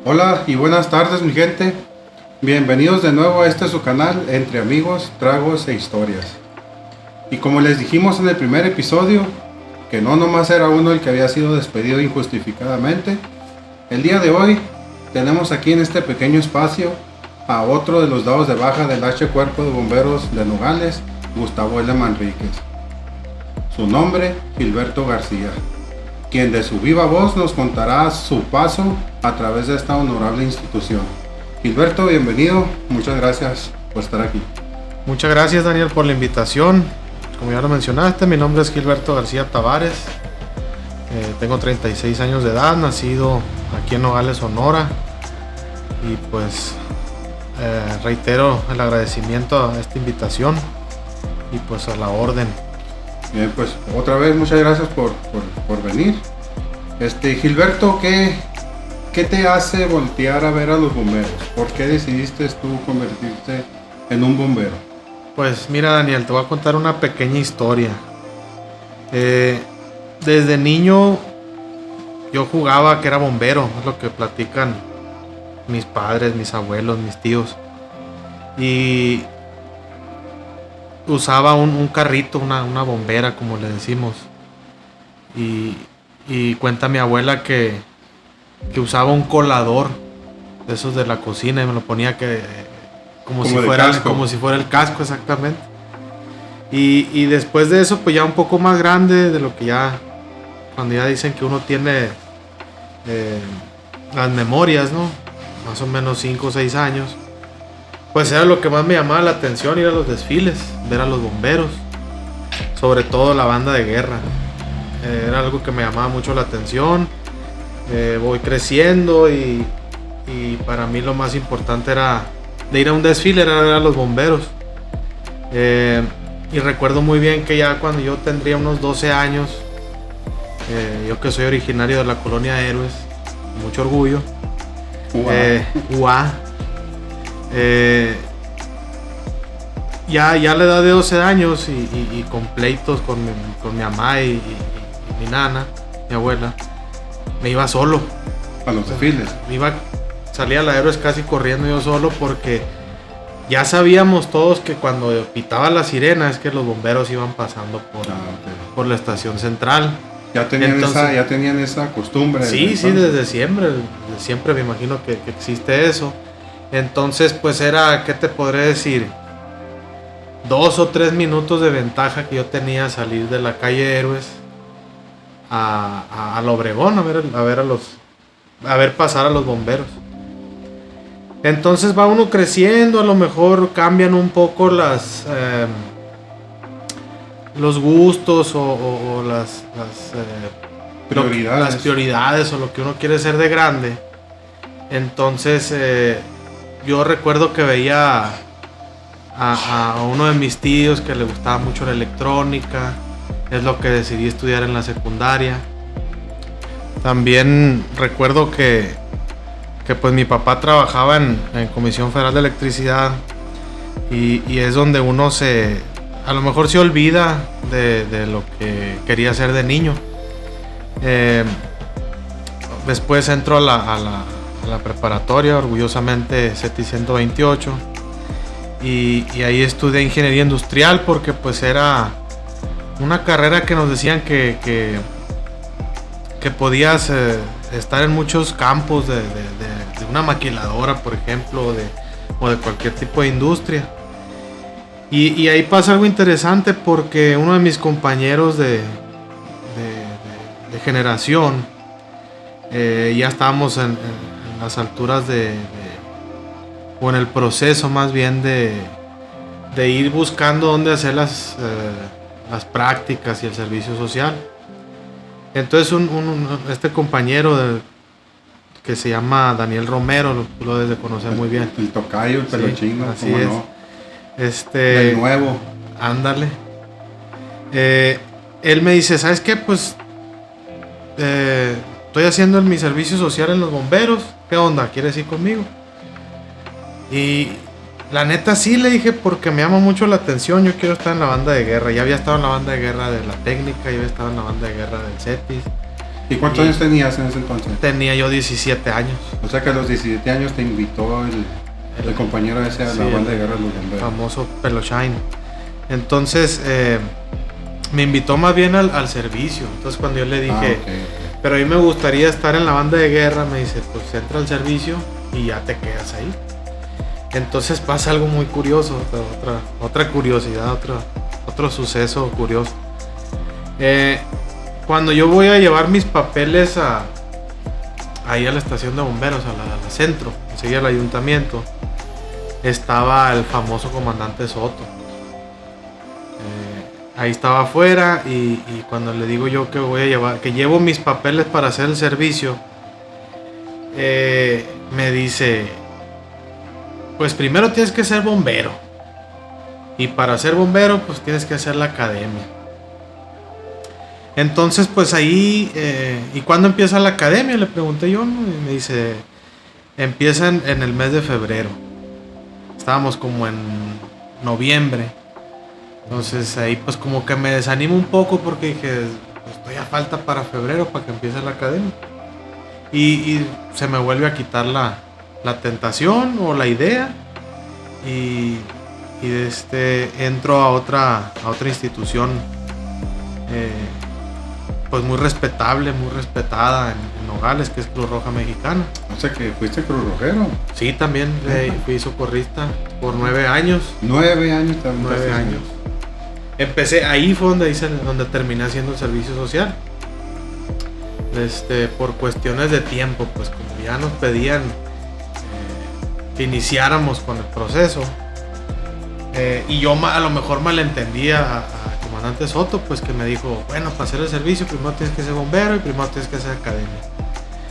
Hola y buenas tardes mi gente, bienvenidos de nuevo a este su canal Entre Amigos, Tragos e Historias. Y como les dijimos en el primer episodio, que no nomás era uno el que había sido despedido injustificadamente, el día de hoy tenemos aquí en este pequeño espacio a otro de los dados de baja del H Cuerpo de Bomberos de Nogales, Gustavo L. Manríquez. Su nombre, Gilberto García, quien de su viva voz nos contará su paso a través de esta honorable institución. Gilberto, bienvenido, muchas gracias por estar aquí. Muchas gracias, Daniel, por la invitación. Como ya lo mencionaste, mi nombre es Gilberto García Tavares. Tengo 36 años de edad, nacido aquí en Nogales, Sonora. Y pues reitero el agradecimiento a esta invitación y pues a la orden. Bien, pues otra vez muchas gracias por venir. Gilberto, ¿qué te hace voltear a ver a los bomberos? ¿Por qué decidiste tú convertirte en un bombero? Pues mira, Daniel, te voy a contar una pequeña historia. Desde niño yo jugaba que era bombero, es lo que platican mis padres, mis abuelos, mis tíos. Y usaba un carrito, una bombera, como le decimos. Y cuenta mi abuela que usaba un colador de esos de la cocina y me lo ponía como si fuera el casco, exactamente. Y después de eso, pues ya un poco más grande, de lo que ya, cuando ya dicen que uno tiene las memorias, ¿no? Más o menos 5 o 6 años. Pues era lo que más me llamaba la atención, ir a los desfiles, ver a los bomberos, sobre todo la banda de guerra. Era algo que me llamaba mucho la atención. Voy creciendo y para mí lo más importante era de ir a un desfile, era ver a los bomberos. Y recuerdo muy bien que ya cuando yo tendría unos 12 años, yo que soy originario de la colonia Héroes, con mucho orgullo, UA. Ya a la edad de 12 años y con pleitos con mi mamá y mi nana, mi abuela, me iba solo a los desfiles. Salía a la Héroes casi corriendo yo solo, porque ya sabíamos todos que cuando pitaba la sirena es que los bomberos iban pasando por la estación central. Ya tenían esa costumbre. Sí, desde siempre me imagino que existe eso. Entonces, pues era, ¿qué te podré decir? 2 o 3 minutos de ventaja que yo tenía a salir de la calle Héroes a Obregón a ver pasar a los bomberos. Entonces va uno creciendo, a lo mejor cambian un poco los gustos o las prioridades o lo que uno quiere ser de grande. Entonces yo recuerdo que veía a uno de mis tíos que le gustaba mucho la electrónica. Es lo que decidí estudiar en la secundaria. También recuerdo que pues mi papá trabajaba en Comisión Federal de Electricidad y es donde uno a lo mejor se olvida de lo que quería hacer de niño. Después entro a la preparatoria, orgullosamente CETI 128, y ahí estudié ingeniería industrial, porque pues era una carrera que nos decían que podías estar en muchos campos de una maquiladora, por ejemplo, o de cualquier tipo de industria. Y ahí pasa algo interesante, porque uno de mis compañeros de generación, ya estábamos en las alturas o en el proceso más bien de ir buscando dónde hacer las prácticas y el servicio social. Entonces este compañero que se llama Daniel Romero, tú lo debes de conocer muy bien. El tocayo, el pelochino, así es. No. El nuevo. Ándale. Él me dice, ¿sabes qué? Pues estoy haciendo mi servicio social en los bomberos. ¿Qué onda? ¿Quieres ir conmigo? Y la neta sí, le dije, porque me llama mucho la atención. Yo quiero estar en la banda de guerra. Ya había estado en la banda de guerra de la técnica, ya había estado en la banda de guerra del CETIS. ¿Y cuántos años tenías en ese entonces? Tenía yo 17 años. O sea que a los 17 años te invitó el compañero ese a la banda de guerra de los bomberos. Famoso Peloshine. Entonces me invitó más bien al servicio. Entonces cuando yo le dije, okay. Pero a mí me gustaría estar en la banda de guerra, me dice, pues entra al servicio y ya te quedas ahí. Entonces pasa algo muy curioso, otra curiosidad, otro suceso curioso. Cuando yo voy a llevar mis papeles ahí a la estación de bomberos, al centro, enseguida al ayuntamiento, estaba el famoso comandante Soto. Ahí estaba afuera y cuando le digo yo que llevo mis papeles para hacer el servicio, me dice, pues primero tienes que ser bombero. Y para ser bombero, pues tienes que hacer la academia. Entonces, pues ahí, ¿y cuándo empieza la academia? Le pregunté yo, ¿no? Y me dice, empieza en el mes de febrero. Estábamos como en noviembre. Entonces ahí pues como que me desanimo un poco porque dije, pues todavía falta para febrero para que empiece la academia. Y se me vuelve a quitar la tentación o la idea. Y entro a otra institución pues muy respetable, muy respetada en Nogales, que es Cruz Roja Mexicana. O sea que fuiste Cruz Rojero. Sí, también fui socorrista por 9 años. 9 años también. 9 años. Empecé, ahí fue donde terminé haciendo el servicio social. Por cuestiones de tiempo, pues como ya nos pedían que iniciáramos con el proceso. Y yo a lo mejor malentendía a comandante Soto, pues que me dijo, bueno, para hacer el servicio primero tienes que ser bombero y primero tienes que hacer academia.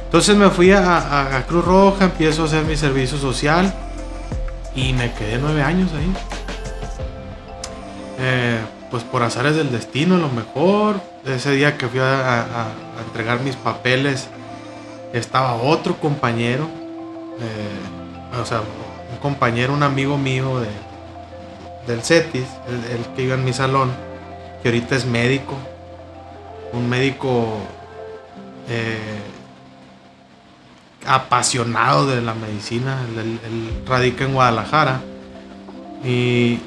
Entonces me fui a Cruz Roja, empiezo a hacer mi servicio social y me quedé 9 años ahí. Pues por azares del destino, a lo mejor. Ese día que fui a entregar mis papeles, estaba otro compañero, un compañero, un amigo mío del CETIS, el que iba en mi salón, que ahorita es médico, un médico apasionado de la medicina. Él radica en Guadalajara y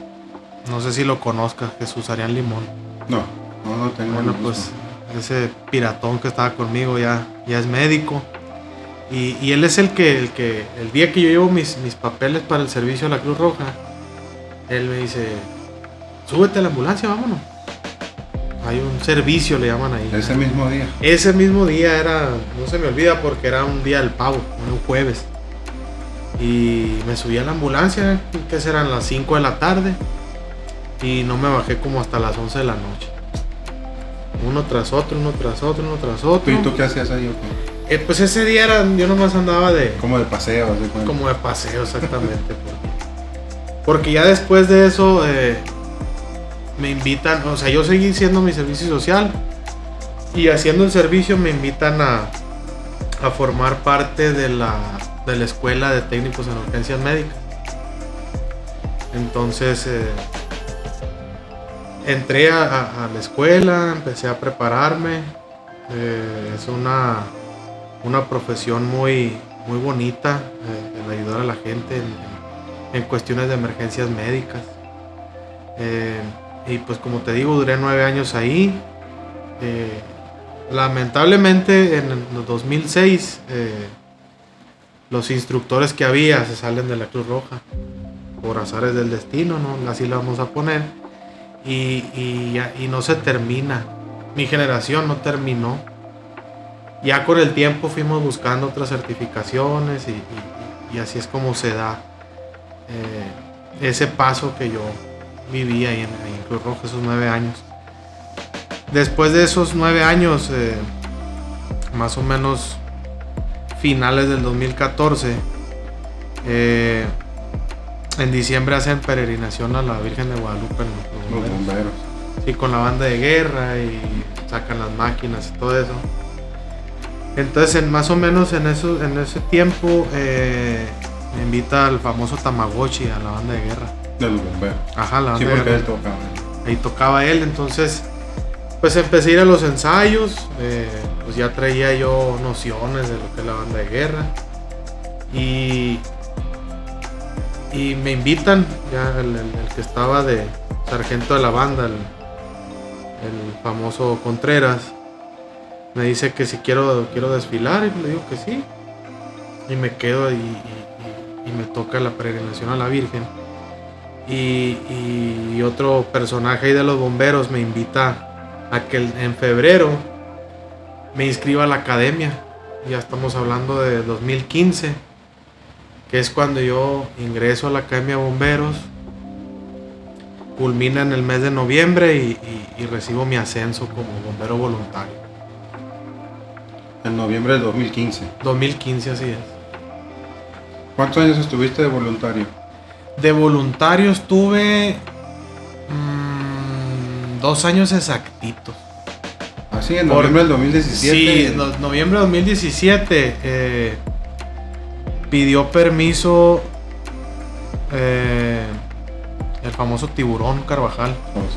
no sé si lo conozcas, Jesús Arián Limón. No tengo. Bueno, pues ese piratón que estaba conmigo ya es médico. Y él es el día que yo llevo mis papeles para el servicio a la Cruz Roja, él me dice, súbete a la ambulancia, vámonos. Hay un servicio, le llaman ahí. Ese mismo día. Ese mismo día era, no se me olvida porque era un día del pavo, un jueves. Y me subí a la ambulancia, que serán las 5 de la tarde. Y no me bajé como hasta las 11 de la noche. Uno tras otro. ¿Y tú qué hacías ahí? Pues ese día yo nomás andaba como de paseo, ¿sí? Como de paseo, exactamente. Porque ya después de eso me invitan, o sea, yo seguí haciendo mi servicio social y haciendo el servicio me invitan a formar parte de la escuela de técnicos en urgencias médicas. Entonces entré a la escuela, empecé a prepararme. Es una profesión muy, muy bonita, el ayudar a la gente en cuestiones de emergencias médicas. Y pues como te digo, duré 9 años ahí. Lamentablemente en el 2006 los instructores que había se salen de la Cruz Roja por azares del destino, ¿no? Así le vamos a poner. Y no se termina. Mi generación no terminó. Ya con el tiempo fuimos buscando otras certificaciones y así es como se da ese paso que yo viví ahí en Cruz Roja, esos 9 años. Después de esos 9 años, más o menos finales del 2014, en diciembre hacen peregrinación a la Virgen de Guadalupe, los bomberos. Sí, con la banda de guerra y sacan las máquinas y todo eso. Entonces, más o menos en ese tiempo me invita al famoso Tamagotchi a la banda de guerra. De los bomberos. Ajá, la banda sí, de porque guerra. él tocaba. Ahí tocaba él, entonces pues empecé a ir a los ensayos, pues ya traía yo nociones de lo que es la banda de guerra. Y me invitan, ya el que estaba de sargento de la banda, el famoso Contreras, me dice que si quiero desfilar, y le digo que sí. Y me quedo y me toca la peregrinación a la Virgen. Y otro personaje ahí de los bomberos me invita a que en febrero me inscriba a la academia. Ya estamos hablando de 2015, que es cuando yo ingreso a la Academia de Bomberos. Culmina en el mes de noviembre y recibo mi ascenso como bombero voluntario. En noviembre del 2015. 2015, así es. ¿Cuántos años estuviste de voluntario? De voluntario estuve 2 años exactitos. Ah, sí, en noviembre del 2017. Sí, en noviembre de 2017 pidió permiso el famoso Tiburón Carvajal. Oh, sí.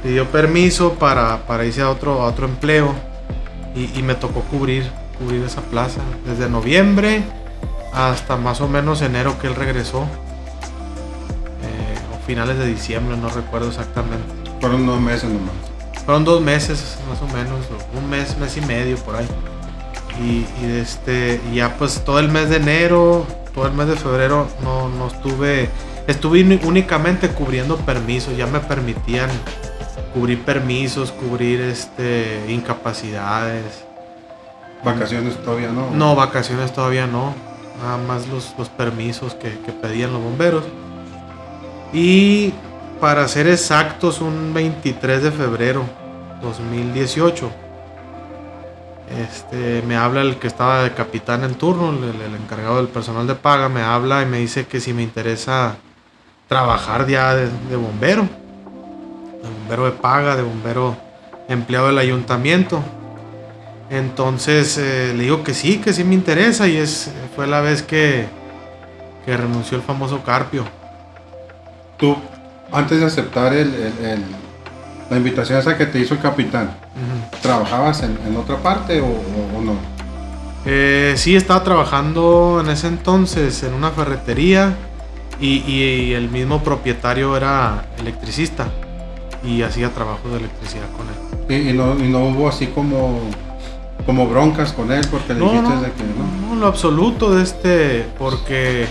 Pidió permiso para irse a otro empleo y me tocó cubrir esa plaza desde noviembre hasta más o menos enero que él regresó, o finales de diciembre, no recuerdo exactamente. Fueron 2 meses nomás. Fueron 2 meses más o menos, un mes y medio por ahí. Y ya pues todo el mes de enero, todo el mes de febrero no estuve únicamente cubriendo permisos. Ya me permitían cubrir permisos, cubrir incapacidades. ¿Vacaciones todavía no? No, vacaciones todavía no. Nada más los permisos que pedían los bomberos. Y para ser exactos, un 23 de febrero 2018, me habla el que estaba de capitán en turno, el encargado del personal de paga, me habla y me dice que si me interesa trabajar ya de bombero de paga, de bombero empleado del ayuntamiento. Entonces le digo que sí me interesa, y fue la vez que renunció el famoso Carpio. Tú, antes de aceptar la invitación esa que te hizo el capitán, ¿trabajabas en otra parte o no? Sí, estaba trabajando en ese entonces en una ferretería, y el mismo propietario era electricista y hacía trabajos de electricidad con él. Y no hubo así como broncas con él porque le dijiste de que no. No, en lo absoluto, porque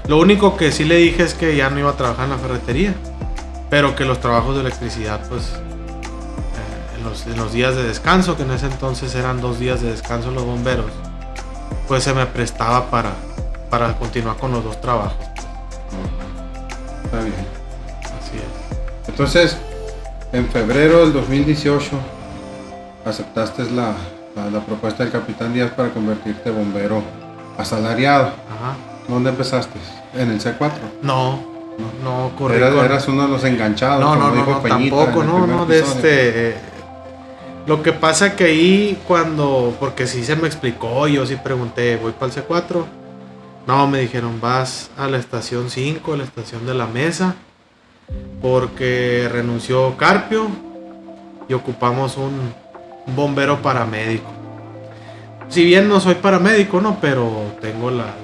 lo único que sí le dije es que ya no iba a trabajar en la ferretería, pero que los trabajos de electricidad, pues en los días de descanso, que en ese entonces eran 2 días de descanso los bomberos, pues se me prestaba para continuar con los 2 trabajos. Está bien. Así es. Entonces, en febrero del 2018 aceptaste la propuesta del capitán Díaz para convertirte en bombero asalariado. Ajá. ¿Dónde empezaste? ¿En el C4? No, corrí Eras uno de los enganchados. No, tampoco, no, lo que pasa que ahí porque sí se me explicó, yo sí pregunté, ¿voy para el C4? No, me dijeron, vas a la estación 5, a la estación de la Mesa, porque renunció Carpio y ocupamos un bombero paramédico. Si bien no soy paramédico, no, pero tengo la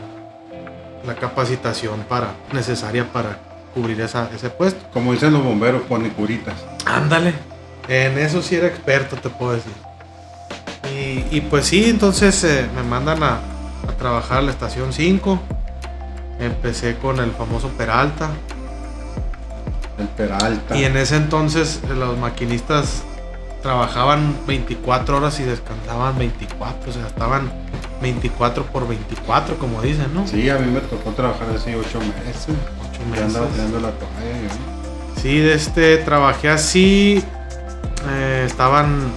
capacitación necesaria para cubrir ese puesto. Como dicen los bomberos, pone curitas. Ándale, en eso sí era experto, te puedo decir. Y pues sí, entonces me mandan a trabajar a la estación 5. Empecé con el famoso Peralta. El Peralta. Y en ese entonces los maquinistas trabajaban 24 horas y descansaban 24, o sea, estaban 24 por 24, como dicen, ¿no? Sí, a mí me tocó trabajar así 8 meses. 8 meses. Andaba tirando la toalla, ¿no? Sí, trabajé así. Estaban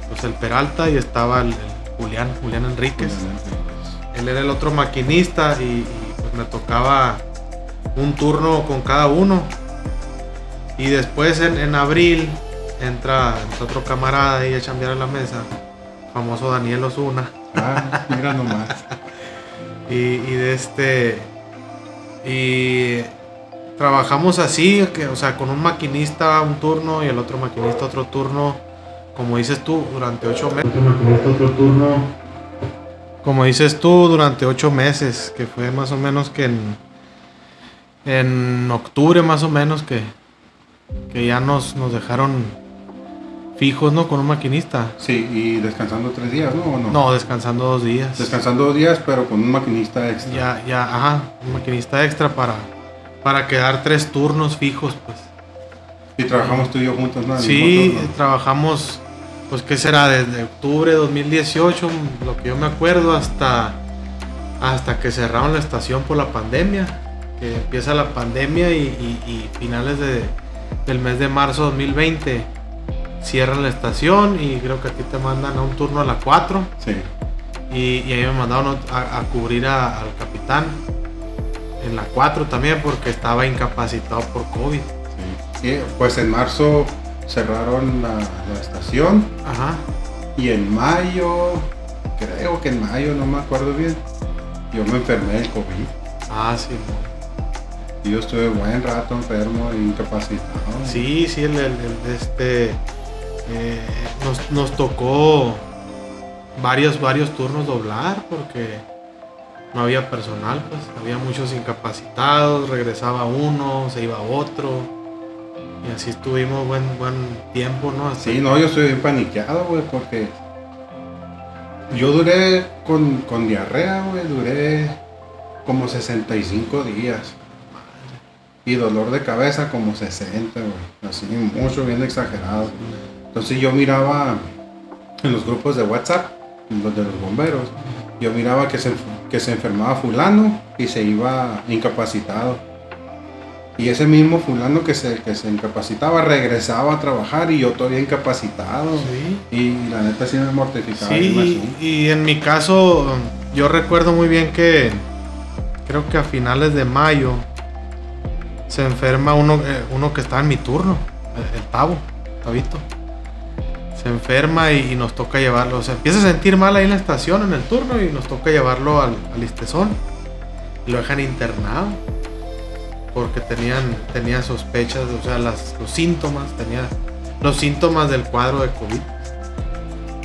pues el Peralta y estaba el Julián Enríquez. Él era el otro maquinista y pues me tocaba un turno con cada uno. Y después en abril entra otro camarada ahí a chambear a la mesa, famoso Daniel Osuna. Ah, mira nomás. y trabajamos así, o sea, con un maquinista un turno y el otro maquinista otro turno como dices tú, durante 8 meses. Otro turno. Como dices tú, durante 8 meses, que fue más o menos que en octubre más o menos que ya nos dejaron fijos, ¿no? Con un maquinista. Sí, y descansando 3 días, ¿no? ¿O no? No, descansando 2 días. Descansando 2 días, pero con un maquinista extra. Un maquinista extra para quedar 3 turnos fijos, pues. Y trabajamos tú y yo juntos, ¿no? Sí, trabajamos, pues, ¿qué será? Desde octubre de 2018, lo que yo me acuerdo, hasta que cerraron la estación por la pandemia. Que empieza la pandemia y finales del mes de marzo 2020 cierran la estación y creo que a ti te mandan a un turno a la 4. Sí. Y ahí me mandaron a cubrir al capitán en la 4 también porque estaba incapacitado por COVID. Sí. Pues en marzo cerraron la estación. Ajá. Y en mayo, creo que en mayo, no me acuerdo bien, yo me enfermé del COVID. Ah, sí, no. Y yo estuve buen rato enfermo e incapacitado. Sí, nos tocó varios turnos doblar porque no había personal, pues había muchos incapacitados, regresaba uno, se iba otro y así estuvimos buen tiempo, ¿no? Sí, no, yo estoy bien paniqueado, güey, porque yo duré con diarrea, güey, duré como 65 días. Y dolor de cabeza como 60, güey. Así mucho, bien exagerado. Entonces yo miraba en los grupos de WhatsApp, los de los bomberos, yo miraba que se enfermaba fulano y se iba incapacitado. Y ese mismo fulano que se incapacitaba regresaba a trabajar y yo todavía incapacitado. Sí. Y la neta sí me mortificaba. Sí, y en mi caso yo recuerdo muy bien que creo que a finales de mayo se enferma uno que estaba en mi turno, el Tabito. Se enferma y nos toca llevarlo. O sea, empieza a sentir mal ahí en la estación, en el turno, y nos toca llevarlo al Istezón. Y lo dejan internado. Porque tenía sospechas, o sea, los síntomas del cuadro de COVID.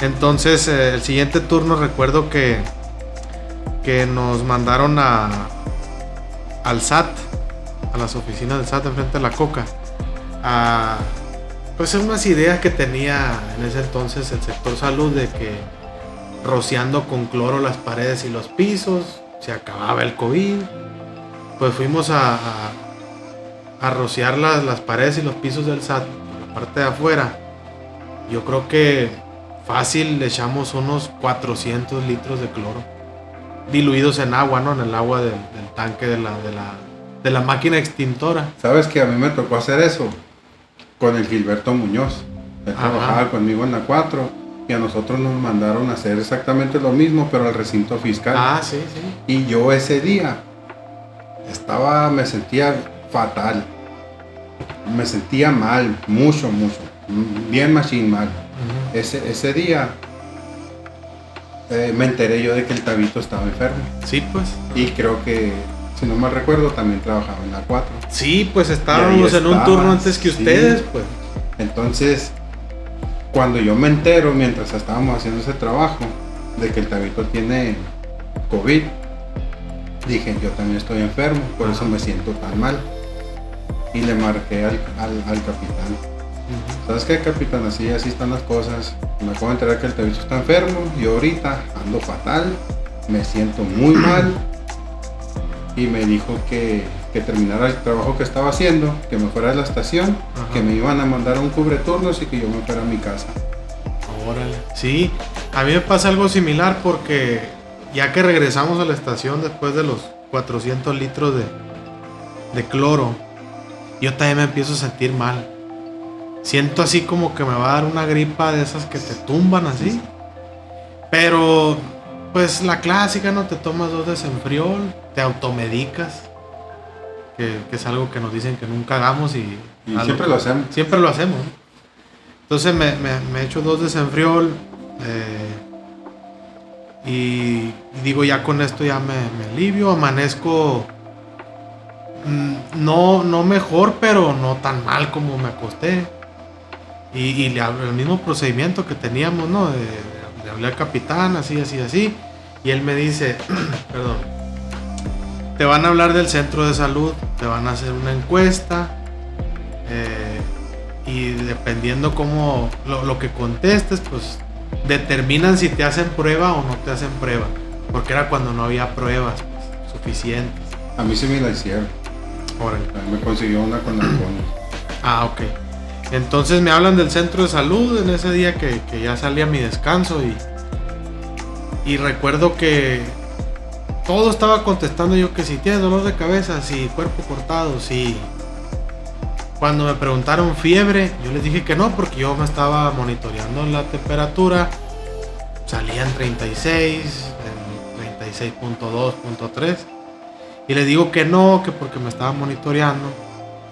Entonces, el siguiente turno recuerdo que nos mandaron al SAT, a las oficinas del SAT enfrente de la Coca, pues unas ideas que tenía en ese entonces el sector salud de que rociando con cloro las paredes y los pisos se acababa el COVID. Pues fuimos a rociar las paredes y los pisos del SAT, la parte de afuera. Yo creo que fácil le echamos unos 400 litros de cloro diluidos en agua, ¿no? En el agua del tanque de la máquina extintora. ¿Sabes que a mí me tocó hacer eso? Con el Gilberto Muñoz. Él trabajaba conmigo en la 4 y a nosotros nos mandaron a hacer exactamente lo mismo, pero al recinto fiscal. Ah, sí. Y yo ese día me sentía fatal. Me sentía mal, mucho. Bien machín mal. Uh-huh. Ese día me enteré yo de que el Tabito estaba enfermo. Sí, pues. Y creo que, si no mal recuerdo, también trabajaba en la 4. Sí, pues estábamos en un turno antes que ustedes, pues. Entonces, cuando yo me entero, mientras estábamos haciendo ese trabajo, de que el Tabito tiene COVID, dije, yo también estoy enfermo, por eso me siento tan mal. Y le marqué al capitán. Uh-huh. ¿Sabes qué, capitán? Así están las cosas. Me acabo de enterar que el Tabito está enfermo. Yo ahorita ando fatal, me siento muy mal. Y me dijo que terminara el trabajo que estaba haciendo, que me fuera a la estación, ajá, que me iban a mandar a un cubreturnos y que yo me fuera a mi casa. Órale. Sí, a mí me pasa algo similar porque ya que regresamos a la estación después de los 400 litros de cloro, yo también me empiezo a sentir mal. Siento así como que me va a dar una gripa de esas que te tumban así. Pero pues la clásica, ¿no? Te tomas 2 desenfriol, te automedicas, que es algo que nos dicen que nunca hagamos y siempre lo hacemos. Siempre lo hacemos, ¿no? Entonces me echo 2 desenfriol y digo, ya con esto ya me alivio, amanezco no mejor, pero no tan mal como me acosté. Y le hablé el mismo procedimiento que teníamos, ¿no? Le hablé al capitán, así. Y él me dice, perdón, te van a hablar del centro de salud, te van a hacer una encuesta. Y dependiendo cómo lo que contestes, pues determinan si te hacen prueba o no te hacen prueba. Porque era cuando no había pruebas pues, suficientes. A mí sí me la hicieron. Órale. Me consiguió una con alcohol. Ah, ok. Entonces me hablan del centro de salud en ese día que ya salí a mi descanso y recuerdo que todo estaba contestando yo que si tienes dolor de cabeza, si cuerpo cortado, si... Cuando me preguntaron fiebre, yo les dije que no porque yo me estaba monitoreando la temperatura. Salía en 36, en 36.2, .3. Y les digo que no, que porque me estaba monitoreando.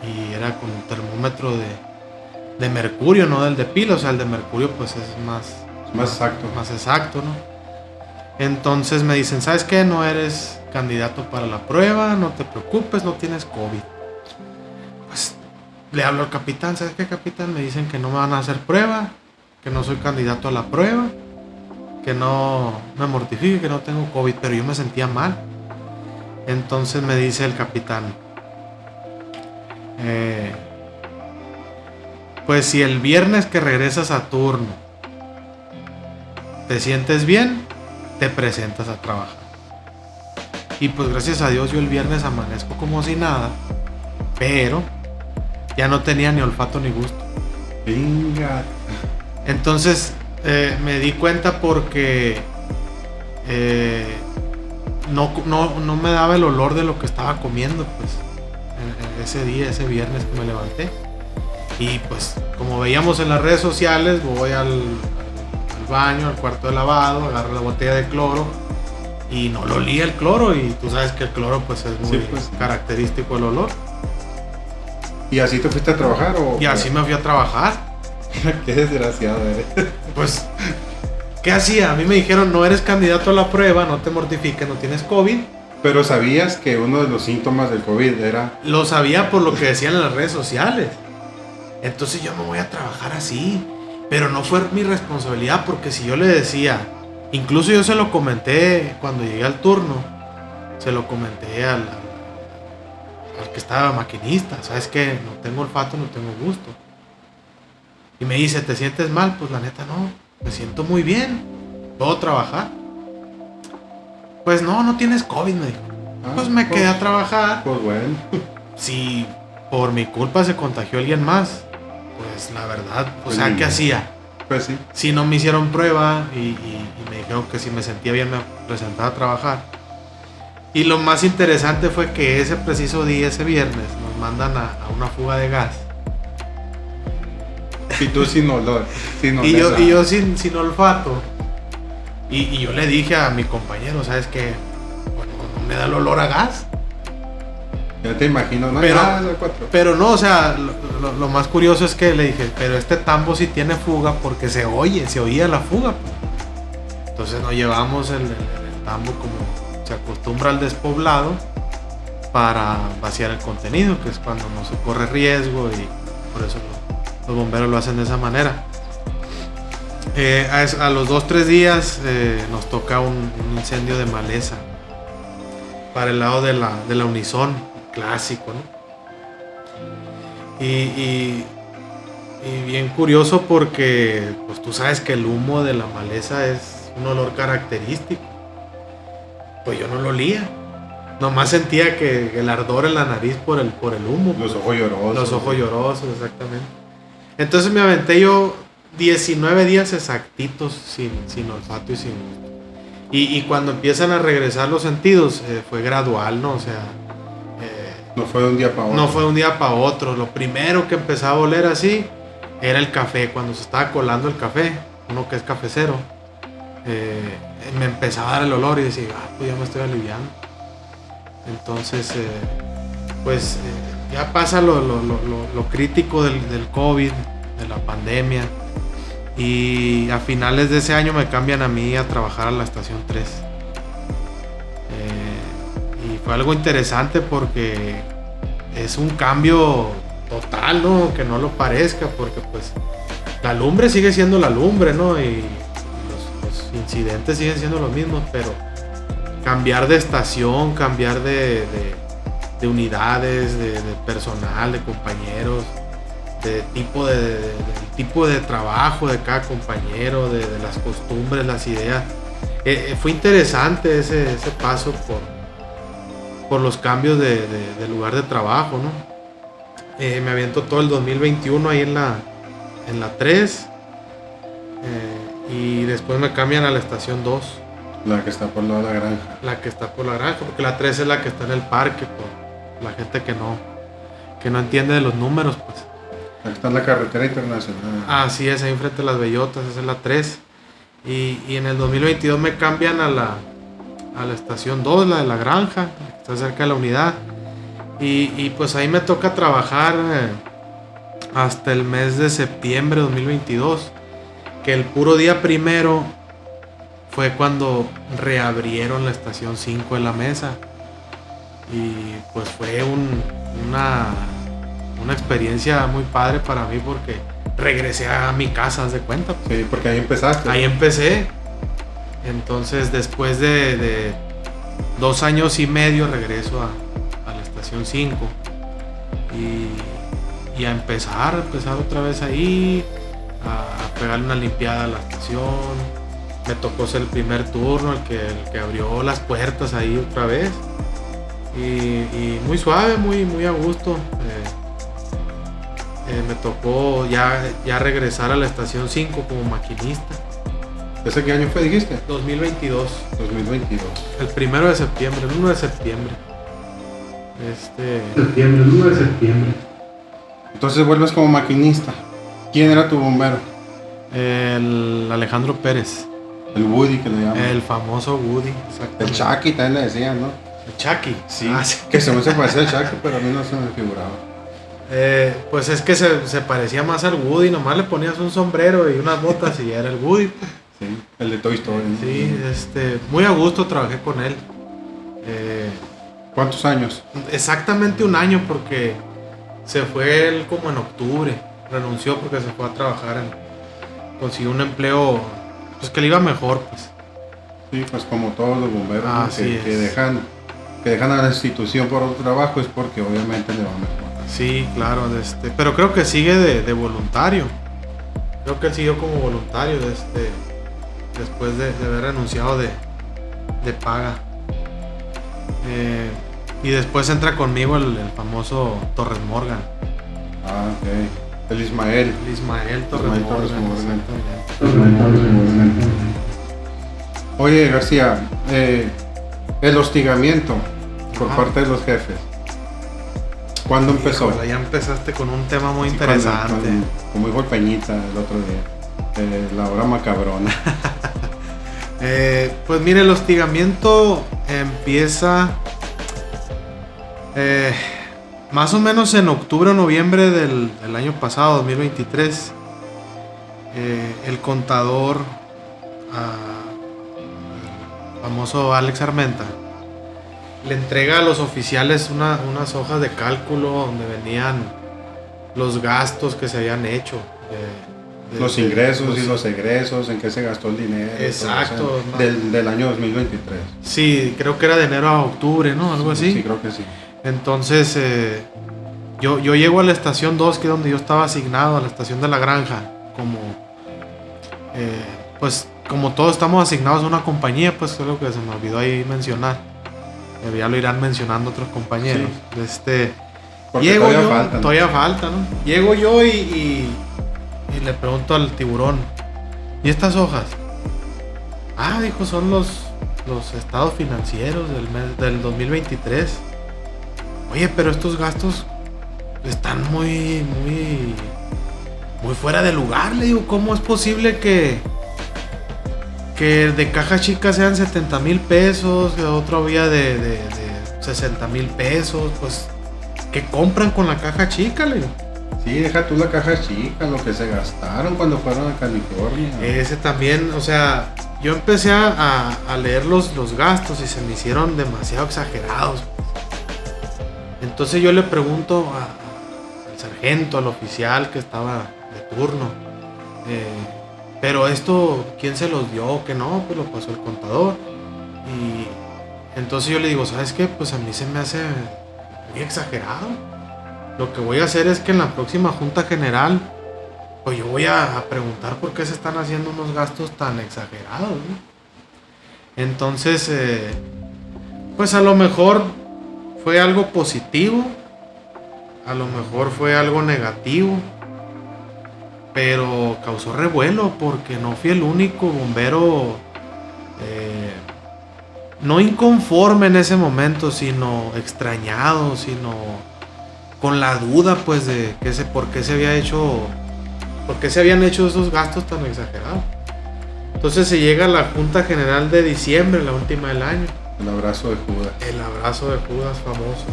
Y era con un termómetro de mercurio, no del de pila. O sea, el de mercurio pues es más exacto. Más exacto, ¿no? Entonces me dicen, ¿sabes qué? No eres candidato para la prueba, no te preocupes, no tienes COVID. Pues le hablo al capitán, ¿sabes qué, capitán? Me dicen que no me van a hacer prueba, que no soy candidato a la prueba, que no me mortifique, que no tengo COVID, pero yo me sentía mal. Entonces me dice el capitán, pues si el viernes que regresas a turno te sientes bien, te presentas a trabajar. Y pues gracias a Dios yo el viernes amanezco como si nada, pero ya no tenía ni olfato ni gusto. Venga. Entonces me di cuenta porque no me daba el olor de lo que estaba comiendo pues ese día, ese viernes que me levanté. Y pues como veíamos en las redes sociales, voy al baño, al cuarto de lavado, agarro la botella de cloro y no lo olía el cloro, y tú sabes que el cloro pues es muy característico el olor. ¿Y así te fuiste a trabajar o...? Y así me fui a trabajar. Qué desgraciado eres. Pues, ¿qué hacía? A mí me dijeron, no eres candidato a la prueba, no te mortifiques, no tienes COVID. Pero sabías que uno de los síntomas del COVID era... Lo sabía por lo que decían en las redes sociales. Entonces yo me voy a trabajar así. Pero no fue mi responsabilidad, porque si yo le decía, incluso yo se lo comenté cuando llegué al turno, se lo comenté al que estaba maquinista, ¿sabes qué? No tengo olfato, no tengo gusto. Y me dice, ¿te sientes mal? Pues la neta no, me siento muy bien, ¿puedo trabajar? Pues no tienes COVID, me dijo. Pues me quedé a trabajar. Pues bueno. Si por mi culpa se contagió alguien más, pues la verdad, o sea, ¿qué hacía? Pues sí. Si no me hicieron prueba y me dijeron que si me sentía bien me presentaba a trabajar. Y lo más interesante fue que ese preciso día, ese viernes, nos mandan a una fuga de gas. Y tú sin olor. Y yo sin olfato. Y yo le dije a mi compañero, ¿sabes qué? Bueno, no me da el olor a gas. Ya te imagino, ¿no? Pero no, o sea, lo más curioso es que le dije, pero este tambo sí tiene fuga porque se oía la fuga. Entonces nos llevamos el tambo como se acostumbra al despoblado para vaciar el contenido, que es cuando no se corre riesgo, y por eso los bomberos lo hacen de esa manera. A los 2-3 días nos toca un incendio de maleza para el lado de la Unison, clásico, ¿no? Y bien curioso porque pues tú sabes que el humo de la maleza es un olor característico. Pues yo no lo olía, nomás sentía que el ardor en la nariz por el humo. Los ojos llorosos. Los ojos llorosos, exactamente. Entonces me aventé yo 19 días exactitos sin olfato y sin gusto. Y cuando empiezan a regresar los sentidos, fue gradual, ¿no? O sea... no fue de un día para otro. No fue de un día para otro. Lo primero que empezaba a oler así era el café. Cuando se estaba colando el café, uno que es cafecero, me empezaba a dar el olor y decía, pues ya me estoy aliviando. Entonces, ya pasa lo crítico del COVID, de la pandemia. Y a finales de ese año me cambian a mí a trabajar a la estación 3. Y fue algo interesante porque es un cambio total, ¿no? Que no lo parezca, porque pues la lumbre sigue siendo la lumbre, ¿no? Y los incidentes siguen siendo los mismos, pero cambiar de estación, cambiar de unidades, de personal, de compañeros, de tipo de trabajo de cada compañero, de las costumbres, las ideas. Fue interesante ese paso por los cambios de lugar de trabajo, ¿no? Me aviento todo el 2021 ahí en la 3, y después me cambian a la estación 2. La que está por lado de la granja. La que está por la granja, porque la 3 es la que está en el parque, por la gente que no entiende de los números, pues. Aquí está en la carretera internacional. Así es, ahí enfrente de las Bellotas, esa es la 3. Y en el 2022 me cambian a la estación 2, la de la granja, que está cerca de la unidad. Y pues ahí me toca trabajar hasta el mes de septiembre de 2022, que el puro día primero fue cuando reabrieron la estación 5 en la mesa. Y pues fue una experiencia muy padre para mí, porque regresé a mi casa, haz de cuenta. Sí, porque ahí empezaste. Ahí empecé. Entonces después de 2 años y medio regreso a la estación 5 y a empezar otra vez ahí, a pegarle una limpiada a la estación. Me tocó ser el primer turno, el que abrió las puertas ahí otra vez, y muy suave, muy a gusto. Me tocó ya regresar a la estación 5 como maquinista. ¿Ese qué año fue, dijiste? 2022. 2022. El 1 de septiembre, el 1 de septiembre. El 1 de septiembre. Entonces vuelves como maquinista. ¿Quién era tu bombero? El Alejandro Pérez. El Woody, que le llaman. El famoso Woody, El Chucky también le decían, ¿no? El Chucky. Sí. Que se me parecía al Chucky, pero a mí no se me figuraba. Pues es que se parecía más al Woody, nomás le ponías un sombrero y unas botas y era el Woody. Sí, el de Toy Story. Sí, muy a gusto trabajé con él. ¿Cuántos años? Exactamente 1 año, porque se fue él como en octubre. Renunció porque se fue a trabajar, consiguió un empleo pues que le iba mejor, pues. Sí, pues como todos los bomberos, ¿no? que dejan a la institución por otro trabajo, es porque obviamente le va mejor. Sí, claro, pero creo que sigue de voluntario. Creo que él siguió como voluntario después de haber renunciado de paga. Y después entra conmigo el famoso Torres Morgan. Ah, ok. El Ismael. El Ismael Torres Morgan. Oye, García, el hostigamiento por parte de los jefes, ¿cuándo empezó? Híjole, ya empezaste con un tema muy interesante. Como dijo el Peñita el otro día, la hora macabrona. Pues mire, el hostigamiento empieza más o menos en octubre o noviembre del año pasado, 2023. El contador, el famoso Alex Armenta, le entrega a los oficiales unas hojas de cálculo donde venían los gastos que se habían hecho. Los ingresos y los egresos, en qué se gastó el dinero. Exacto. Del año 2023. Sí, creo que era de enero a octubre, ¿no? Algo así. Sí, creo que sí. Entonces, yo llego a la estación 2, que es donde yo estaba asignado, a la estación de la granja, pues como todos estamos asignados a una compañía, pues es lo que se me olvidó ahí mencionar. Ya lo irán mencionando otros compañeros. Sí. Porque Llego todavía falta, ¿no? Llego yo y le pregunto al tiburón, ¿y estas hojas? Ah, dijo, son los estados financieros del 2023. Oye, pero estos gastos están muy fuera de lugar. Le digo, ¿cómo es posible que de caja chica sean 70,000 pesos, que otro había de 60,000 pesos? Pues, ¿qué compran con la caja chica? Le digo. Sí, deja tú la caja chica, lo que se gastaron cuando fueron a California. Ese también, o sea, yo empecé a leer los gastos y se me hicieron demasiado exagerados. Entonces yo le pregunto al sargento, al oficial que estaba de turno, Pero esto, ¿quién se los dio? Que no, pues lo pasó el contador. Y entonces yo le digo, ¿sabes qué? Pues a mí se me hace muy exagerado. Lo que voy a hacer es que en la próxima junta general, pues yo voy a preguntar por qué se están haciendo unos gastos tan exagerados, ¿no? Entonces, pues a lo mejor fue algo positivo, a lo mejor fue algo negativo, pero causó revuelo porque no fui el único bombero, no inconforme en ese momento, sino extrañado, sino con la duda, pues, de por qué se habían hecho esos gastos tan exagerados. Entonces se llega a la Junta General de diciembre, la última del año. El abrazo de Judas. El abrazo de Judas famoso.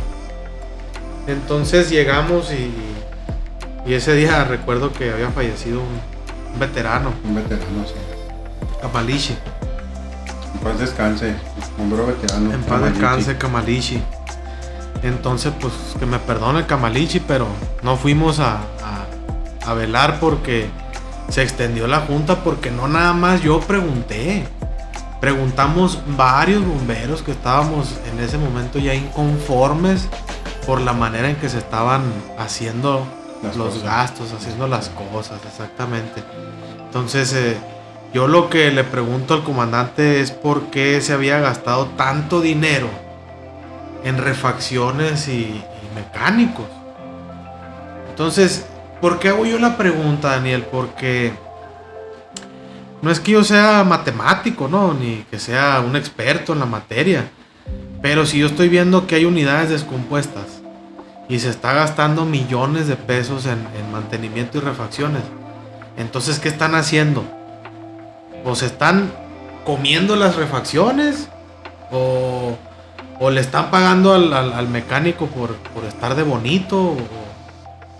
Entonces llegamos y ese día recuerdo que había fallecido un veterano. Un veterano, sí. Camalichi. En paz descanse, bombero veterano. En paz descanse, Camalichi. Entonces, pues, que me perdone el Camalichi, pero no fuimos a velar porque se extendió la junta, porque no nada más yo pregunté. Preguntamos varios bomberos que estábamos en ese momento ya inconformes por la manera en que se estaban haciendo los gastos, haciendo las cosas, exactamente. Entonces, yo lo que le pregunto al comandante es por qué se había gastado tanto dinero en refacciones y mecánicos. Entonces, ¿por qué hago yo la pregunta, Daniel? Porque no es que yo sea matemático, ¿no? Ni que sea un experto en la materia. Pero si yo estoy viendo que hay unidades descompuestas y se está gastando millones de pesos en mantenimiento y refacciones, entonces, ¿qué están haciendo? ¿O se están comiendo las refacciones? ¿O le están pagando al mecánico por estar de bonito?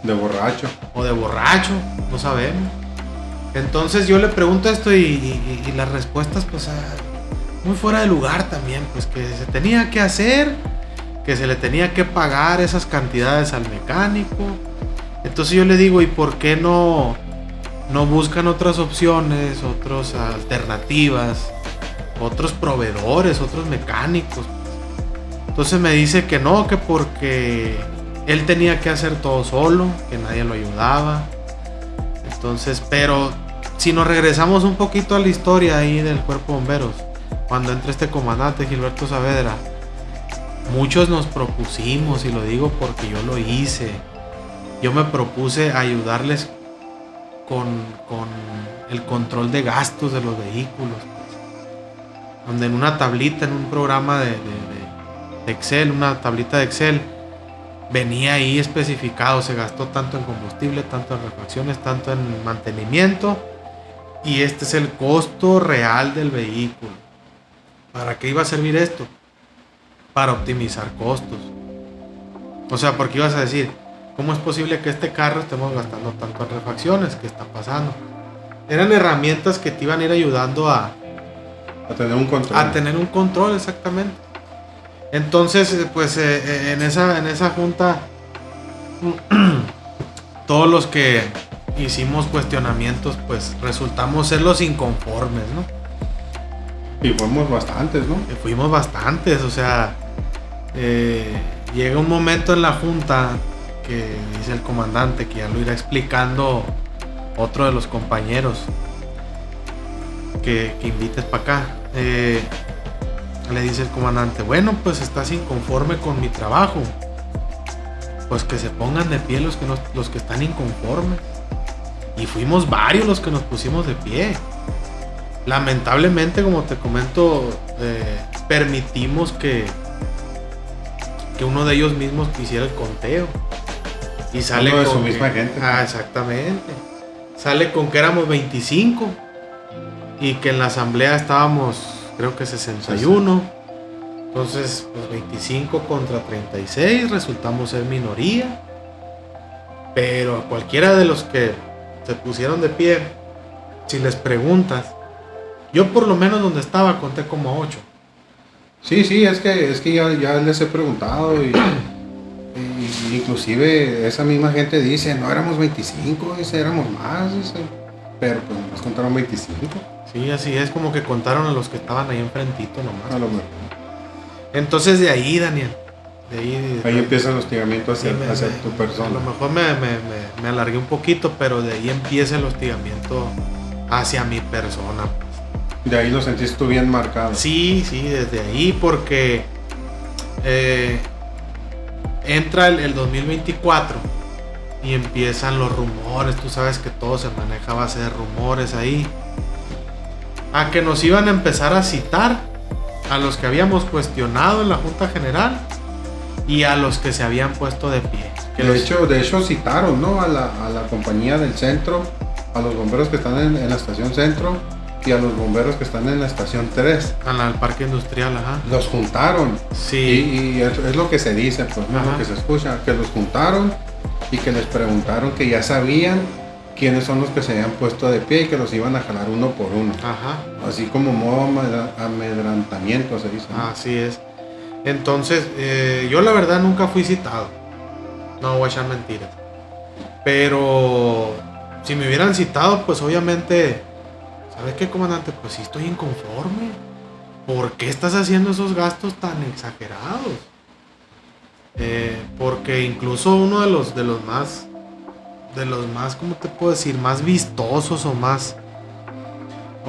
De borracho. O de borracho, no sabemos. Entonces yo le pregunto esto y las respuestas, pues, muy fuera de lugar también, pues, que se tenía que hacer, que se le tenía que pagar esas cantidades al mecánico. Entonces yo le digo, ¿y por qué no buscan otras opciones, otras alternativas, otros proveedores, otros mecánicos? Entonces me dice que no, que porque él tenía que hacer todo solo, que nadie lo ayudaba. Entonces, pero si nos regresamos un poquito a la historia ahí del Cuerpo de Bomberos, cuando entra este comandante Gilberto Saavedra, muchos nos propusimos, y lo digo porque yo lo hice, yo me propuse ayudarles con el control de gastos de los vehículos, pues, donde en una tablita, en un programa de Excel, una tablita de Excel, venía ahí especificado, se gastó tanto en combustible, tanto en refacciones, tanto en mantenimiento, y este es el costo real del vehículo. ¿Para qué iba a servir esto? Para optimizar costos. O sea, porque ibas a decir, ¿cómo es posible que este carro estemos gastando tanto en refacciones? ¿Qué está pasando? Eran herramientas que te iban a ir ayudando a tener un control. A tener un control, exactamente. Entonces, pues en esa junta, todos los que hicimos cuestionamientos, pues resultamos ser los inconformes, ¿no? Y fuimos bastantes, ¿no? Fuimos bastantes, o sea, llega un momento en la junta que dice el comandante, que ya lo irá explicando otro de los compañeros que invites para acá. Le dice el comandante, bueno, pues estás inconforme con mi trabajo, pues que se pongan de pie los que están inconformes. Y fuimos varios los que nos pusimos de pie. Lamentablemente, como te comento, permitimos que uno de ellos mismos quisiera el conteo y sale uno de con su misma gente. Exactamente, sale con que éramos 25 y que en la asamblea estábamos, creo que 61. Entonces, pues 25 contra 36, resultamos ser minoría. Pero a cualquiera de los que se pusieron de pie, si les preguntas, yo por lo menos donde estaba conté como 8. Sí, es que ya les he preguntado y inclusive esa misma gente dice, no éramos 25, dice, éramos más, dice. Pero pues nos contaron 25. Sí, así es, como que contaron a los que estaban ahí enfrentito nomás. A lo mejor. Entonces de ahí, Daniel, Ahí empieza el hostigamiento hacia tu a persona. lo mejor me alargué un poquito, pero de ahí empieza el hostigamiento hacia mi persona. De ahí lo sentiste tú bien marcado. Sí, desde ahí, porque entra el 2024 y empiezan los rumores. Tú sabes que todo se maneja a base de rumores ahí. A que nos iban a empezar a citar a los que habíamos cuestionado en la Junta General y a los que se habían puesto de pie. De hecho citaron, ¿no? a la compañía del centro, a los bomberos que están en la estación centro y a los bomberos que están en la estación 3. Al parque industrial, ajá. Los juntaron. Sí. Y es lo que se dice, pues, ¿no? Lo que se escucha, que los juntaron y que les preguntaron que ya sabían quiénes son los que se habían puesto de pie y que los iban a jalar uno por uno. Ajá. Así como modo amedrantamiento se dice, ¿no? Así es. Entonces, yo la verdad nunca fui citado. No voy a echar mentiras. Pero si me hubieran citado, pues obviamente, ¿sabes qué, comandante? Pues sí estoy inconforme. ¿Por qué estás haciendo esos gastos tan exagerados? Porque incluso uno de los más, ¿cómo te puedo decir? Más vistosos o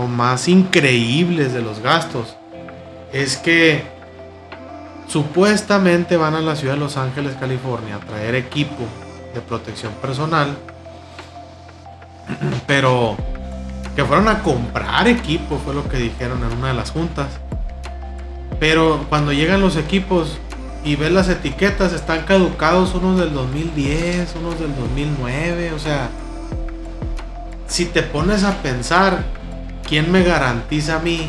más increíbles de los gastos es que supuestamente van a la ciudad de Los Ángeles, California, a traer equipo de protección personal, pero que fueron a comprar equipo, fue lo que dijeron en una de las juntas. Pero cuando llegan los equipos y ves las etiquetas, están caducados, unos del 2010, unos del 2009. O sea, si te pones a pensar, ¿quién me garantiza a mí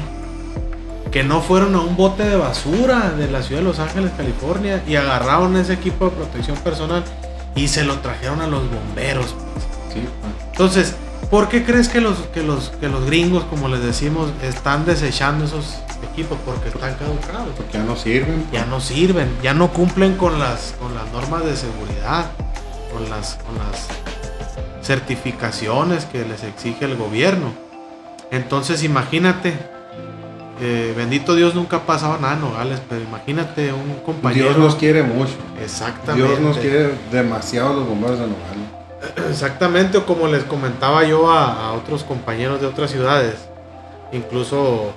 que no fueron a un bote de basura de la ciudad de Los Ángeles, California, y agarraron ese equipo de protección personal y se lo trajeron a los bomberos? Sí. Entonces, ¿por qué crees que los gringos, como les decimos, están desechando esos equipos? Porque están caducados. Porque ya no sirven. Ya no sirven, ya no cumplen con las normas de seguridad, con las certificaciones que les exige el gobierno. Entonces imagínate, bendito Dios, nunca ha pasado nada en Nogales, pero imagínate un compañero. Dios nos quiere mucho. Exactamente. Dios nos quiere demasiado, los bomberos de Nogales. Exactamente, o como les comentaba yo a otros compañeros de otras ciudades, incluso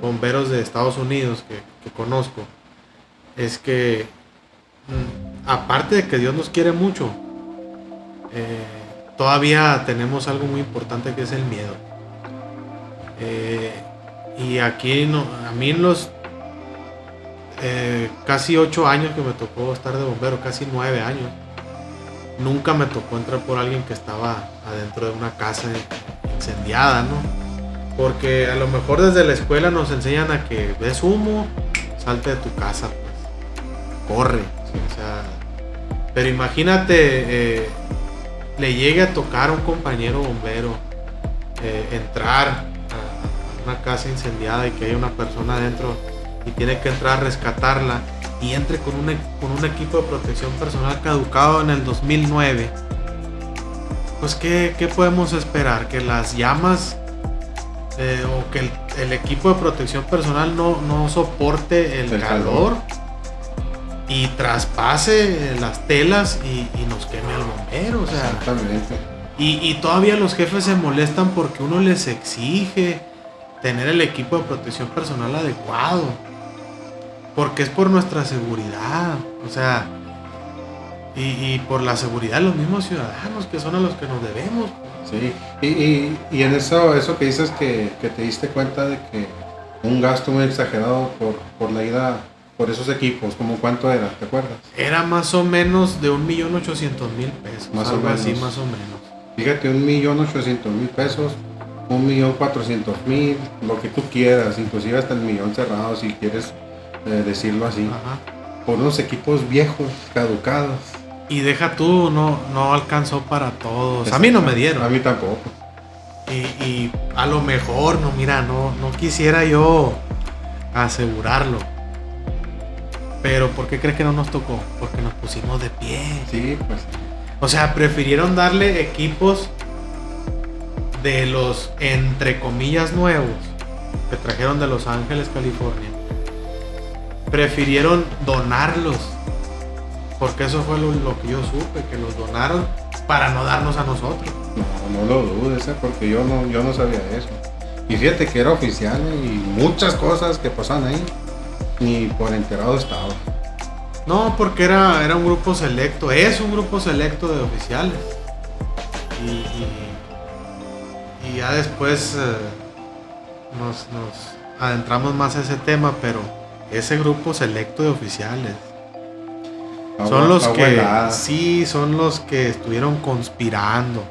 bomberos de Estados Unidos que conozco, es que aparte de que Dios nos quiere mucho, todavía tenemos algo muy importante, que es el miedo. Y aquí a mí en los casi 8 años que me tocó estar de bombero, casi 9 años, nunca me tocó entrar por alguien que estaba adentro de una casa incendiada, ¿no? Porque a lo mejor desde la escuela nos enseñan a que ves humo, salte de tu casa, pues, corre. ¿Sí? O sea, pero imagínate, le llegue a tocar a un compañero bombero entrar a una casa incendiada y que haya una persona adentro y tiene que entrar a rescatarla, y entre con un equipo de protección personal caducado en el 2009, pues ¿qué podemos esperar? Que las llamas o que el equipo de protección personal no soporte el calor y traspase las telas y nos queme al bombero. O sea, exactamente. Y todavía los jefes se molestan porque uno les exige tener el equipo de protección personal adecuado, porque es por nuestra seguridad, o sea, y por la seguridad de los mismos ciudadanos, que son a los que nos debemos. Sí, y en eso que dices que te diste cuenta de que un gasto muy exagerado por la ida por esos equipos, ¿cómo cuánto era? ¿Te acuerdas? Era más o menos de 1.800.000 pesos, más algo o menos. así, más o menos. Fíjate, 1.800.000 pesos, 1.400.000, lo que tú quieras, inclusive hasta el millón cerrado si quieres decirlo así. Ajá. Por unos equipos viejos, caducados. Y deja tú, no alcanzó para todos. A mí no me dieron. A mí tampoco. Y a lo mejor, no quisiera yo asegurarlo. Pero ¿por qué crees que no nos tocó? Porque nos pusimos de pie. Sí, pues. O sea, prefirieron darle equipos de los, entre comillas, nuevos que trajeron de Los Ángeles, California, prefirieron donarlos, porque eso fue lo que yo supe, que los donaron para no darnos a nosotros. No lo dudes, porque yo no sabía eso. Y fíjate que era oficial, y muchas cosas que pasan ahí, ni por enterado estaba. No, porque era un grupo selecto, es un grupo selecto de oficiales. Y ya después nos adentramos más a ese tema, pero ese grupo selecto de oficiales son los que sí, son los que estuvieron conspirando.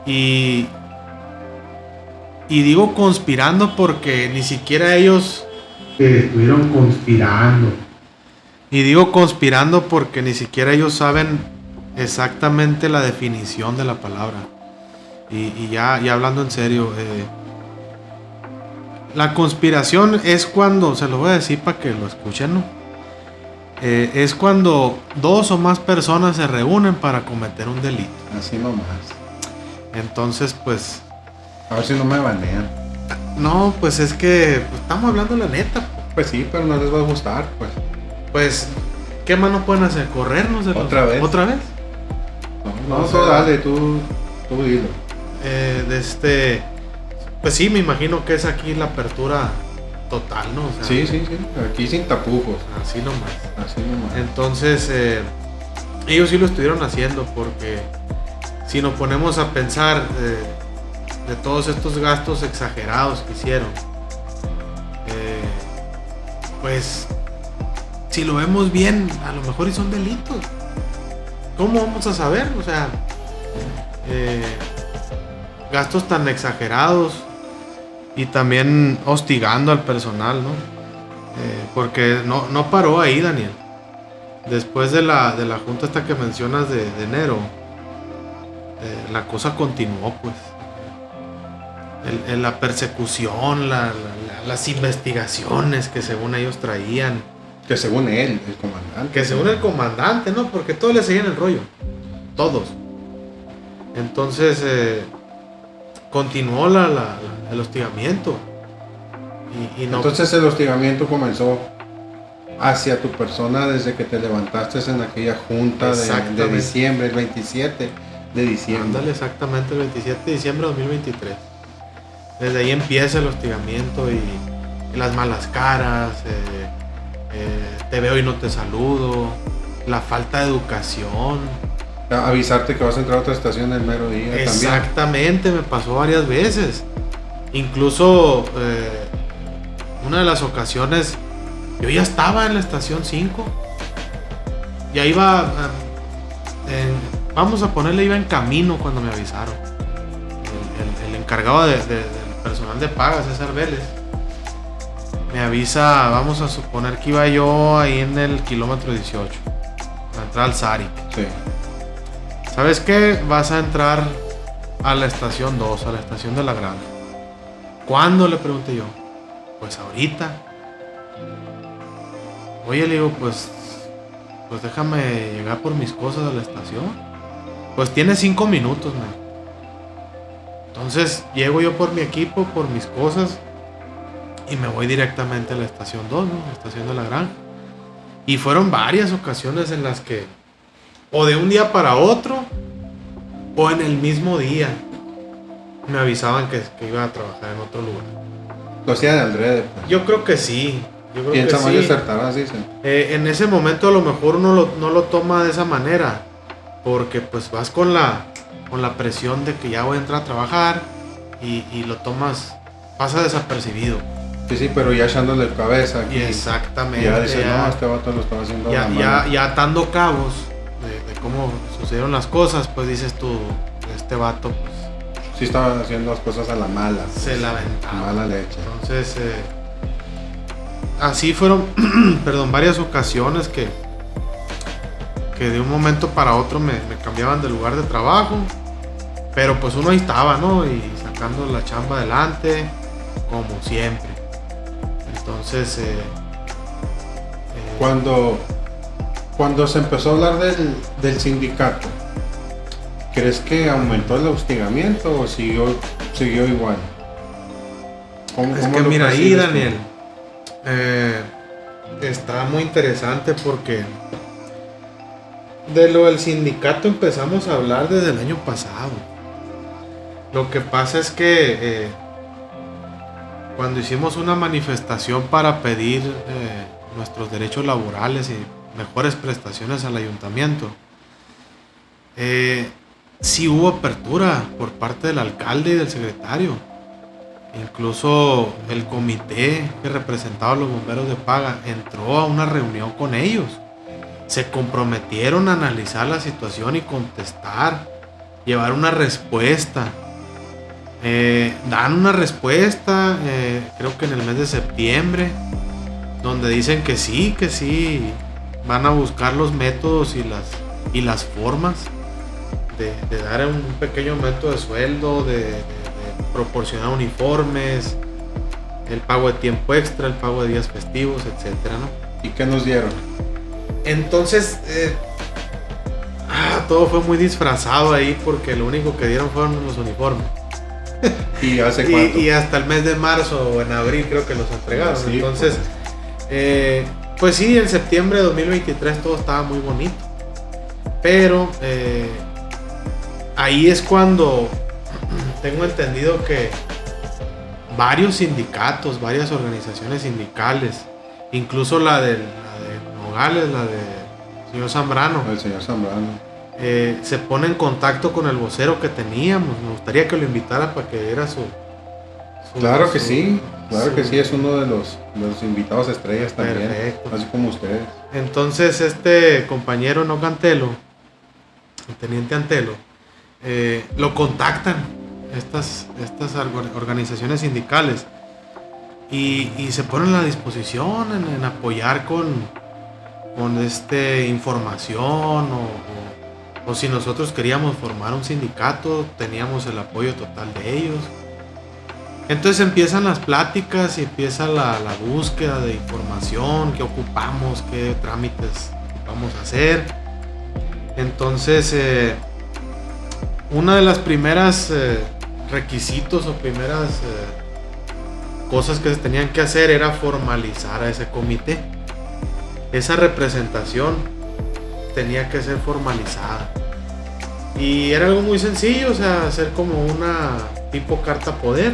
Y digo conspirando porque ni siquiera ellos estuvieron conspirando. Y digo conspirando porque ni siquiera ellos saben exactamente la definición de la palabra. Y ya hablando en serio, la conspiración es cuando, se lo voy a decir para que lo escuchen, ¿no? Es cuando dos o más personas se reúnen para cometer un delito. Así nomás. Entonces, pues... A ver si no me banean. No, pues es que pues, estamos hablando la neta. Pues sí, pero no les va a gustar, pues. Pues, ¿qué más no pueden hacer? ¿Corrernos de ¿Otra vez? ¿Otra vez? No, tú dale, tú dilo. Pues sí, me imagino que es aquí la apertura total, ¿no? O sea, sí, aquí sin tapujos. Así nomás. Entonces, ellos sí lo estuvieron haciendo, porque si nos ponemos a pensar de todos estos gastos exagerados que hicieron, pues si lo vemos bien, a lo mejor y son delitos. ¿Cómo vamos a saber? O sea, gastos tan exagerados y también hostigando al personal, ¿no? Porque no paró ahí, Daniel. Después de la junta esta que mencionas de enero, la cosa continuó, pues. La persecución, las investigaciones que según ellos traían. Que según él, el comandante. Que según el comandante, ¿no? Porque todos le seguían el rollo. Todos. Entonces, continuó el hostigamiento. Y no... Entonces el hostigamiento comenzó hacia tu persona desde que te levantaste en aquella junta de diciembre, el 27 de diciembre. Ándale, exactamente, el 27 de diciembre de 2023. Desde ahí empieza el hostigamiento y las malas caras, te veo y no te saludo, la falta de educación. Avisarte que vas a entrar a otra estación el mero día. Exactamente, también. Me pasó varias veces. Incluso una de las ocasiones yo ya estaba en la estación 5. Ya iba vamos a ponerle, iba en camino cuando me avisaron. El encargado del personal de paga, César Vélez, me avisa, vamos a suponer que iba yo ahí en el kilómetro 18 para entrar al Zaric. Sí. ¿Sabes qué? Vas a entrar a la estación 2, a la estación de la Granja. ¿Cuándo? Le pregunté yo. Pues ahorita. Oye, le digo, pues déjame llegar por mis cosas a la estación. Pues tiene 5 minutos, man. Entonces llego yo por mi equipo, por mis cosas, y me voy directamente a la estación 2, ¿no? La estación de la Granja. Y fueron varias ocasiones en las que, o de un día para otro, o en el mismo día, me avisaban que iba a trabajar en otro lugar. Lo hacían de adrede, pues. Yo creo que sí. Piensa más y acertarás, dicen. En ese momento a lo mejor uno no lo toma de esa manera, porque pues vas con la presión de que ya voy a entrar a trabajar y lo tomas, pasa desapercibido. Sí, pero ya echándole cabeza aquí. Exactamente. Ya dice, no, este vato lo estaba haciendo ya atando cabos de cómo sucedieron las cosas, pues dices tú, este vato pues, sí estaba haciendo las cosas a la mala. Se la aventaba. Mala leche. Entonces, así fueron, varias ocasiones que de un momento para otro me cambiaban de lugar de trabajo, pero pues uno ahí estaba, ¿no? Y sacando la chamba adelante, como siempre. Entonces, cuando se empezó a hablar del sindicato, ¿Crees que aumentó el hostigamiento o siguió igual? Es que lo mira ahí, percibes tú? Daniel, está muy interesante porque de lo del sindicato empezamos a hablar desde el año pasado. Lo que pasa es que cuando hicimos una manifestación para pedir nuestros derechos laborales y mejores prestaciones al ayuntamiento, sí hubo apertura por parte del alcalde y del secretario. Incluso el comité que representaba a los bomberos de paga entró a una reunión con ellos. Se comprometieron a analizar la situación y contestar, llevar una respuesta. Dan una respuesta, creo que en el mes de septiembre, donde dicen que sí, van a buscar los métodos y las formas de dar un pequeño aumento de sueldo, de proporcionar uniformes, el pago de tiempo extra, el pago de días festivos, etcétera, ¿no? ¿Y qué nos dieron? Entonces, todo fue muy disfrazado ahí porque lo único que dieron fueron los uniformes. ¿Y hace cuánto? Y hasta el mes de marzo o en abril creo que los entregaron. Sí, entonces, pues sí, en septiembre de 2023 todo estaba muy bonito. Pero ahí es cuando tengo entendido que varios sindicatos, varias organizaciones sindicales, incluso la de Nogales, la de señor Zambrano, El señor Zambrano. se pone en contacto con el vocero que teníamos. Me gustaría que lo invitara para que diera su Claro que sí, es uno de los invitados estrellas también. Perfecto. Así como ustedes. Entonces este compañero Enoc Antelo, el teniente Antelo, lo contactan estas organizaciones sindicales y se ponen a la disposición en apoyar con información o si nosotros queríamos formar un sindicato, teníamos el apoyo total de ellos. Entonces empiezan las pláticas y empieza la búsqueda de información, qué ocupamos, qué trámites vamos a hacer. Entonces, una de las primeras requisitos o primeras cosas que se tenían que hacer era formalizar a ese comité. Esa representación tenía que ser formalizada. Y era algo muy sencillo, o sea, hacer como una tipo carta poder.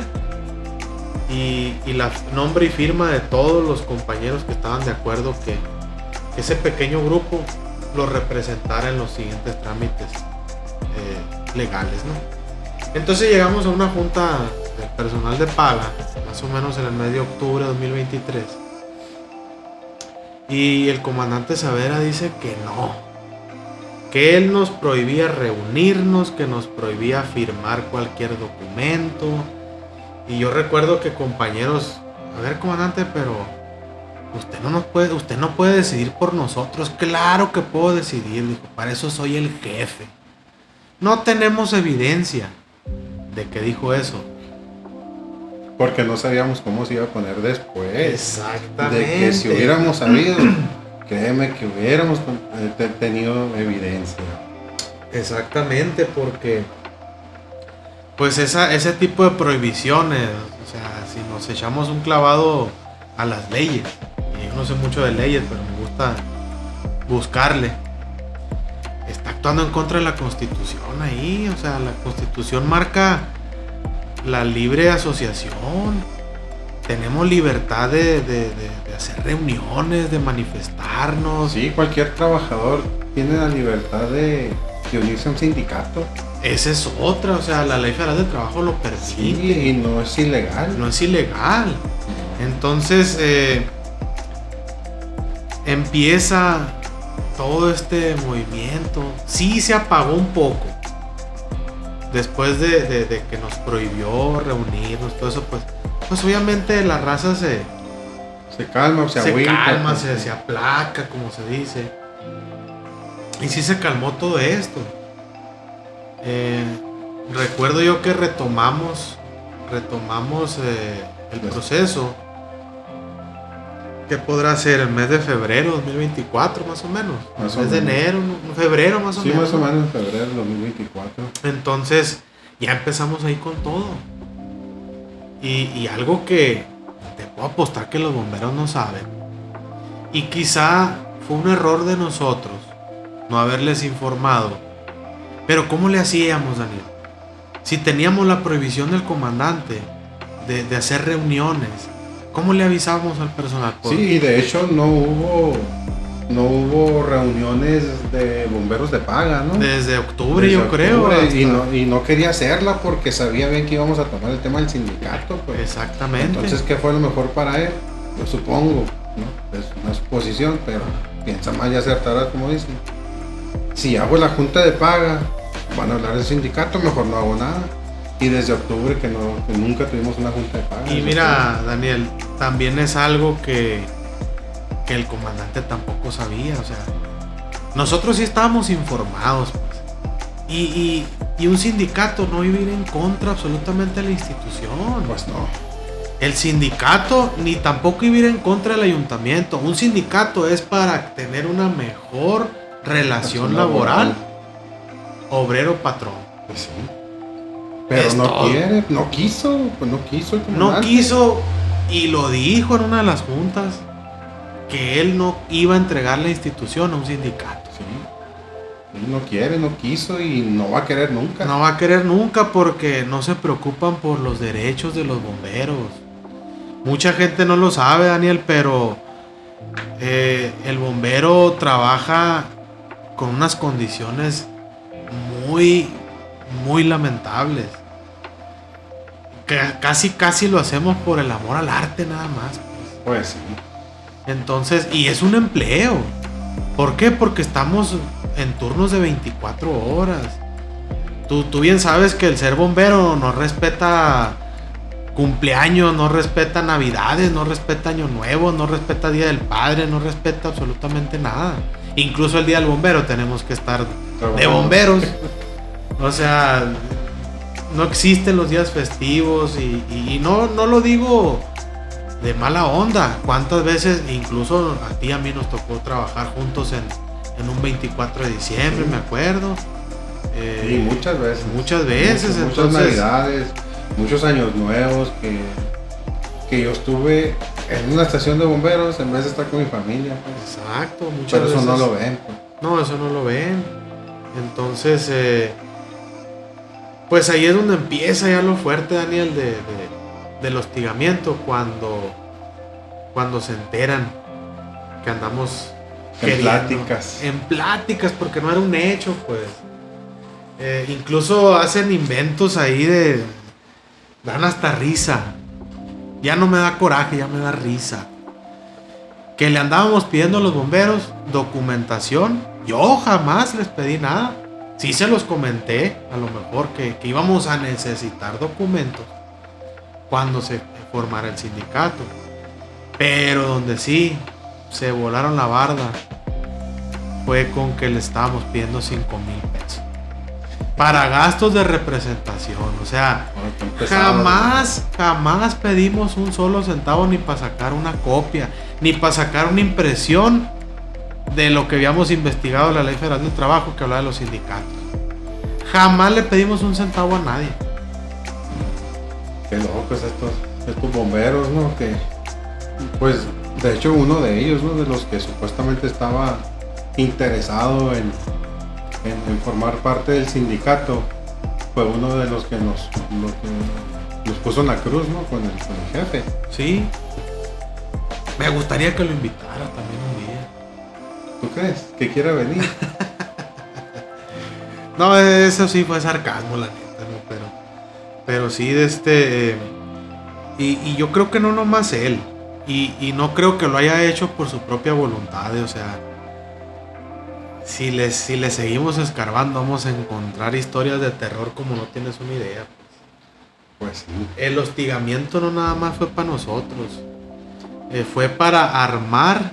Y la nombre y firma de todos los compañeros que estaban de acuerdo que ese pequeño grupo lo representara en los siguientes trámites legales, ¿no? Entonces llegamos a una junta de personal de paga, más o menos en el mes de octubre de 2023, y el comandante Savera dice que no, que él nos prohibía reunirnos, que nos prohibía firmar cualquier documento. Y yo recuerdo que compañeros, a ver, comandante, pero usted no puede decidir por nosotros. Claro que puedo decidir, dijo, para eso soy el jefe. No tenemos evidencia de que dijo eso. Porque no sabíamos cómo se iba a poner después. Exactamente. De que si hubiéramos sabido, créeme que hubiéramos tenido evidencia. Exactamente, porque pues ese tipo de prohibiciones, o sea, si nos echamos un clavado a las leyes, y yo no sé mucho de leyes, pero me gusta buscarle, está actuando en contra de la Constitución ahí. O sea, la Constitución marca la libre asociación, tenemos libertad de hacer reuniones, de manifestarnos. Sí, cualquier trabajador tiene la libertad de unirse a un sindicato. Esa es otra, o sea, la ley federal del trabajo lo permite. Sí, y no es ilegal. No es ilegal. Entonces empieza todo este movimiento. Sí se apagó un poco después de que nos prohibió reunirnos, todo eso, pues obviamente la raza se calma, se agüita, calma, se aplaca, como se dice. Y sí se calmó todo esto. Recuerdo yo que retomamos el proceso ¿Qué podrá ser? El mes de febrero 2024, más o menos. Más o mes de menos. enero, febrero, más o Sí, menos. más o menos en febrero del 2024. Entonces, ya empezamos ahí con todo. Y algo que te puedo apostar que los bomberos no saben. Y quizá fue un error de nosotros no haberles informado. Pero ¿cómo le hacíamos, Daniel? Si teníamos la prohibición del comandante de hacer reuniones, ¿cómo le avisábamos al personal? Sí, y de hecho no hubo reuniones de bomberos de paga, ¿no? Desde octubre, Desde yo creo. octubre, y no quería hacerla porque sabía bien que íbamos a tomar el tema del sindicato. Pues. Exactamente. Entonces, ¿qué fue lo mejor para él? Yo supongo, ¿no? Es una suposición, pero piensa más y acertarás, como dicen. Si hago la junta de paga, van a hablar del sindicato, mejor no hago nada. Y desde octubre que nunca tuvimos una junta de paga. Y mira, Daniel, también es algo que el comandante tampoco sabía, o sea, nosotros sí estábamos informados, pues. Y un sindicato no iba a ir en contra absolutamente de la institución. Pues no. El sindicato ni tampoco iba a ir en contra del ayuntamiento. Un sindicato es para tener una mejor relación laboral, obrero-patrón. Pues sí. Pero Es no todo. quiere, no quiso el No comandante. quiso, y lo dijo en una de las juntas, que él no iba a entregar la institución a un sindicato. Sí. Él no quiere, no quiso y no va a querer nunca. No va a querer nunca porque no se preocupan por los derechos de los bomberos. Mucha gente no lo sabe, Daniel, pero el bombero trabaja con unas condiciones muy, muy lamentables. Casi lo hacemos por el amor al arte nada más. Pues sí. Entonces, y es un empleo. ¿Por qué? Porque estamos en turnos de 24 horas. Tú bien sabes que el ser bombero no respeta cumpleaños, no respeta navidades, no respeta año nuevo, no respeta día del padre, no respeta absolutamente nada. Incluso el día del bombero tenemos que estar de bomberos. O sea, no existen los días festivos y no lo digo de mala onda. ¿Cuántas veces, incluso a ti y a mí nos tocó trabajar juntos en un 24 de diciembre, me acuerdo? Y muchas veces. Muchas veces. Muchas navidades, muchos años nuevos que yo estuve en una estación de bomberos en vez de estar con mi familia. Pues. Exacto, muchas Pero veces. eso no lo ven. Pues. No, eso no lo ven. Entonces, pues ahí es donde empieza ya lo fuerte, Daniel, del hostigamiento, cuando se enteran que andamos en pláticas, porque no era un hecho, pues. Incluso hacen inventos ahí dan hasta risa. Ya no me da coraje, ya me da risa. Que le andábamos pidiendo a los bomberos documentación. Yo jamás les pedí nada. Sí se los comenté, a lo mejor, que íbamos a necesitar documentos cuando se formara el sindicato. Pero donde sí se volaron la barda fue con que le estábamos pidiendo 5,000 pesos para gastos de representación. O sea, jamás pedimos un solo centavo ni para sacar una copia, ni para sacar una impresión de lo que habíamos investigado en la Ley Federal del Trabajo que hablaba de los sindicatos. Jamás le pedimos un centavo a nadie. Qué locos estos bomberos, ¿no? Que, pues, de hecho, uno de ellos, ¿no? De los que supuestamente estaba interesado en formar parte del sindicato, fue uno de los que nos puso en la cruz, ¿no? Con el jefe. Sí. Me gustaría que lo invitara también un día. ¿Tú crees? ¿Que quiera venir? No, eso sí fue sarcasmo, la neta, ¿no? Pero sí, y yo creo que no nomás él. Y no creo que lo haya hecho por su propia voluntad, o sea, si le seguimos escarbando vamos a encontrar historias de terror como no tienes una idea. Pues sí. El hostigamiento no nada más fue para nosotros, fue para armar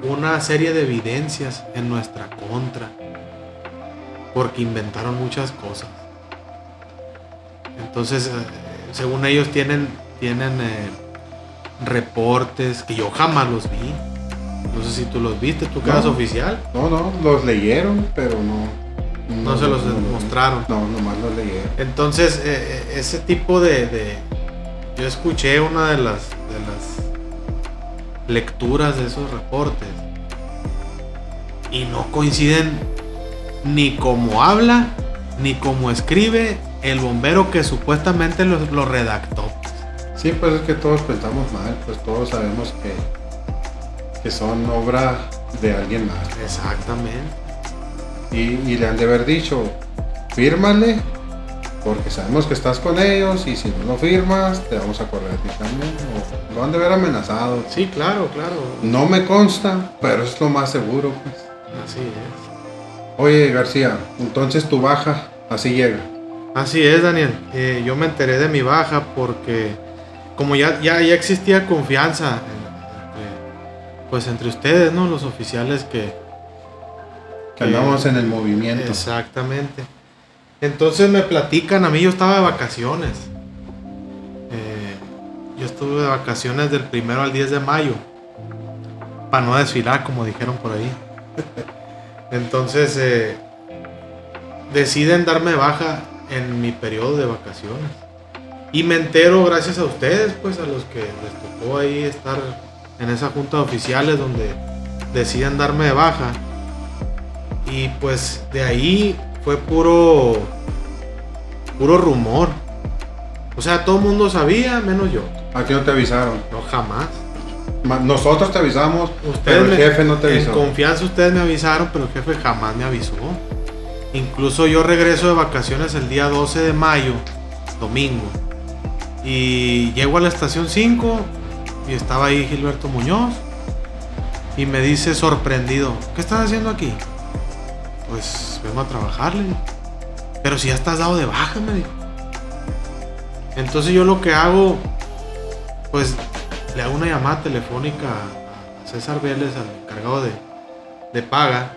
una serie de evidencias en nuestra contra, porque inventaron muchas cosas. Entonces, según ellos tienen tienen reportes que yo jamás los vi. No sé si tú los viste, tú que eras oficial. No, los leyeron, pero no se los mostraron. No, nomás los leyeron. Entonces, ese tipo yo escuché una de las lecturas de esos reportes y no coinciden ni como habla ni como escribe el bombero que supuestamente lo redactó. Sí, pues es que todos pensamos mal, pues todos sabemos que son obra de alguien más. Exactamente. Y le han de haber dicho, fírmale, porque sabemos que estás con ellos y si no lo firmas, te vamos a correr a ti también. O lo han de haber amenazado. Sí, claro. No me consta, pero es lo más seguro, pues. Así es. Oye, García, entonces tu baja, así llega. Así es, Daniel. Yo me enteré de mi baja porque como ya existía confianza entre ustedes, ¿no? Los oficiales que andamos en el movimiento. Exactamente. Entonces me platican, a mí yo estaba de vacaciones. Yo estuve de vacaciones del 1 al 10 de mayo. Para no desfilar, como dijeron por ahí. Entonces deciden darme baja en mi periodo de vacaciones. Y me entero gracias a ustedes, pues a los que les tocó ahí estar en esa junta de oficiales donde deciden darme de baja. Y pues de ahí fue puro rumor. O sea, todo el mundo sabía, menos yo. ¿A ti no te avisaron? No, jamás. Nosotros te avisamos, pero el jefe no te avisó. En confianza ustedes me avisaron, pero el jefe jamás me avisó. Incluso yo regreso de vacaciones el día 12 de mayo, domingo. Y llego a la estación 5 y estaba ahí Gilberto Muñoz. Y me dice sorprendido, ¿qué estás haciendo aquí? Pues vengo a trabajarle. Pero si ya estás dado de baja, me dijo. Entonces yo lo que hago, pues le hago una llamada telefónica a César Vélez, al encargado de paga,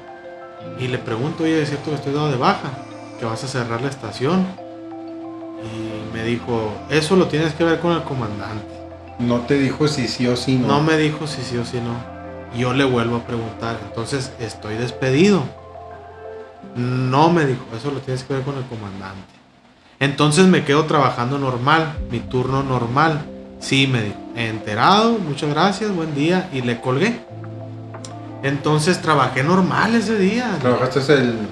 y le pregunto, oye, ¿es cierto que estoy dado de baja? ¿Que vas a cerrar la estación? Y me dijo, eso lo tienes que ver con el comandante. No te dijo si sí o si no. No me dijo si sí o si no. Yo le vuelvo a preguntar, entonces, ¿estoy despedido? No, me dijo, eso lo tienes que ver con el comandante. Entonces me quedo trabajando normal, mi turno normal. Sí, me dijo, he enterado, muchas gracias, buen día, y le colgué. Entonces trabajé normal ese día. ¿Trabajaste el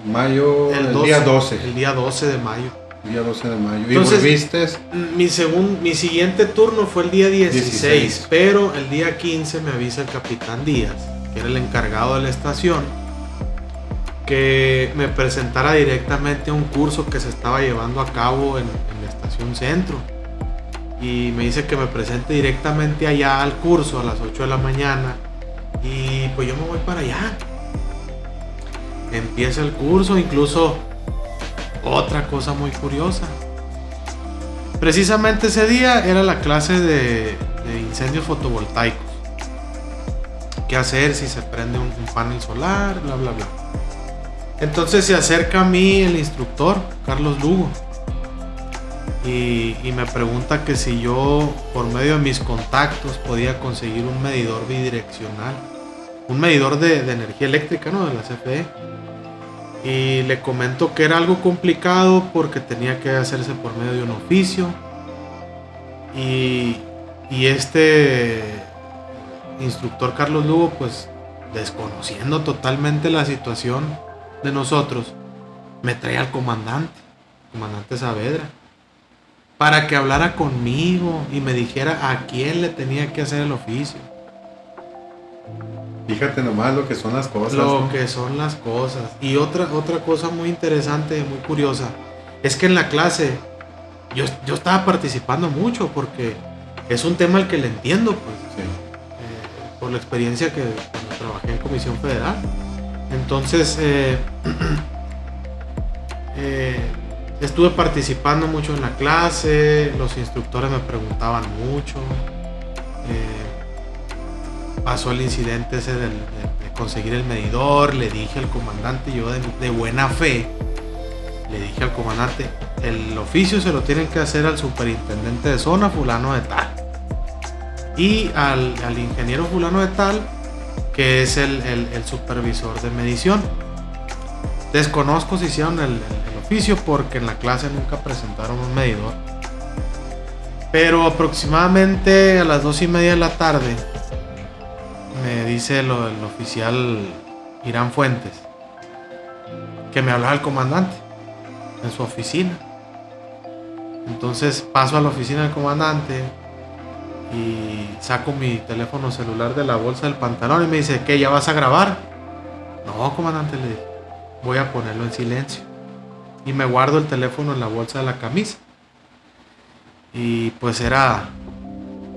mayo, el día 12? El día 12 de mayo. Día 12 de mayo. Entonces, ¿y volviste? Mi siguiente turno fue el día 16, pero el día 15 me avisa el capitán Díaz, que era el encargado de la estación, que me presentara directamente a un curso que se estaba llevando a cabo en la estación centro. Y me dice que me presente directamente allá al curso a las 8 de la mañana. Y pues yo me voy para allá. Empieza el curso, incluso otra cosa muy curiosa. Precisamente ese día era la clase de incendios fotovoltaicos. ¿Qué hacer si se prende un panel solar? Bla, bla, bla. Entonces se acerca a mí el instructor, Carlos Lugo, y me pregunta que si yo, por medio de mis contactos, podía conseguir un medidor bidireccional, un medidor de energía eléctrica, ¿no? De la CFE. Y le comento que era algo complicado porque tenía que hacerse por medio de un oficio. Y este instructor Carlos Lugo, pues desconociendo totalmente la situación de nosotros, me trae al comandante Saavedra, para que hablara conmigo y me dijera a quién le tenía que hacer el oficio. Fíjate nomás lo que son las cosas. Que son las cosas. Y otra cosa muy interesante, muy curiosa, es que en la clase yo estaba participando mucho porque es un tema al que le entiendo, pues. Sí. Por la experiencia que cuando trabajé en Comisión Federal. Entonces estuve participando mucho en la clase, los instructores me preguntaban mucho. Pasó el incidente ese de conseguir el medidor, le dije al comandante, yo de buena fe, Le dije al comandante, el oficio se lo tienen que hacer al superintendente de zona fulano de tal. Y al ingeniero fulano de tal, que es el supervisor de medición. Desconozco si hicieron el oficio porque en la clase nunca presentaron un medidor. Pero aproximadamente a las 2:30 de la tarde me dice el oficial Irán Fuentes que me hablaba el comandante en su oficina. Entonces paso a la oficina del comandante y saco mi teléfono celular de la bolsa del pantalón y me dice, ¿qué? ¿Ya vas a grabar? No, comandante, le dije, voy a ponerlo en silencio. Y me guardo el teléfono en la bolsa de la camisa. Y pues era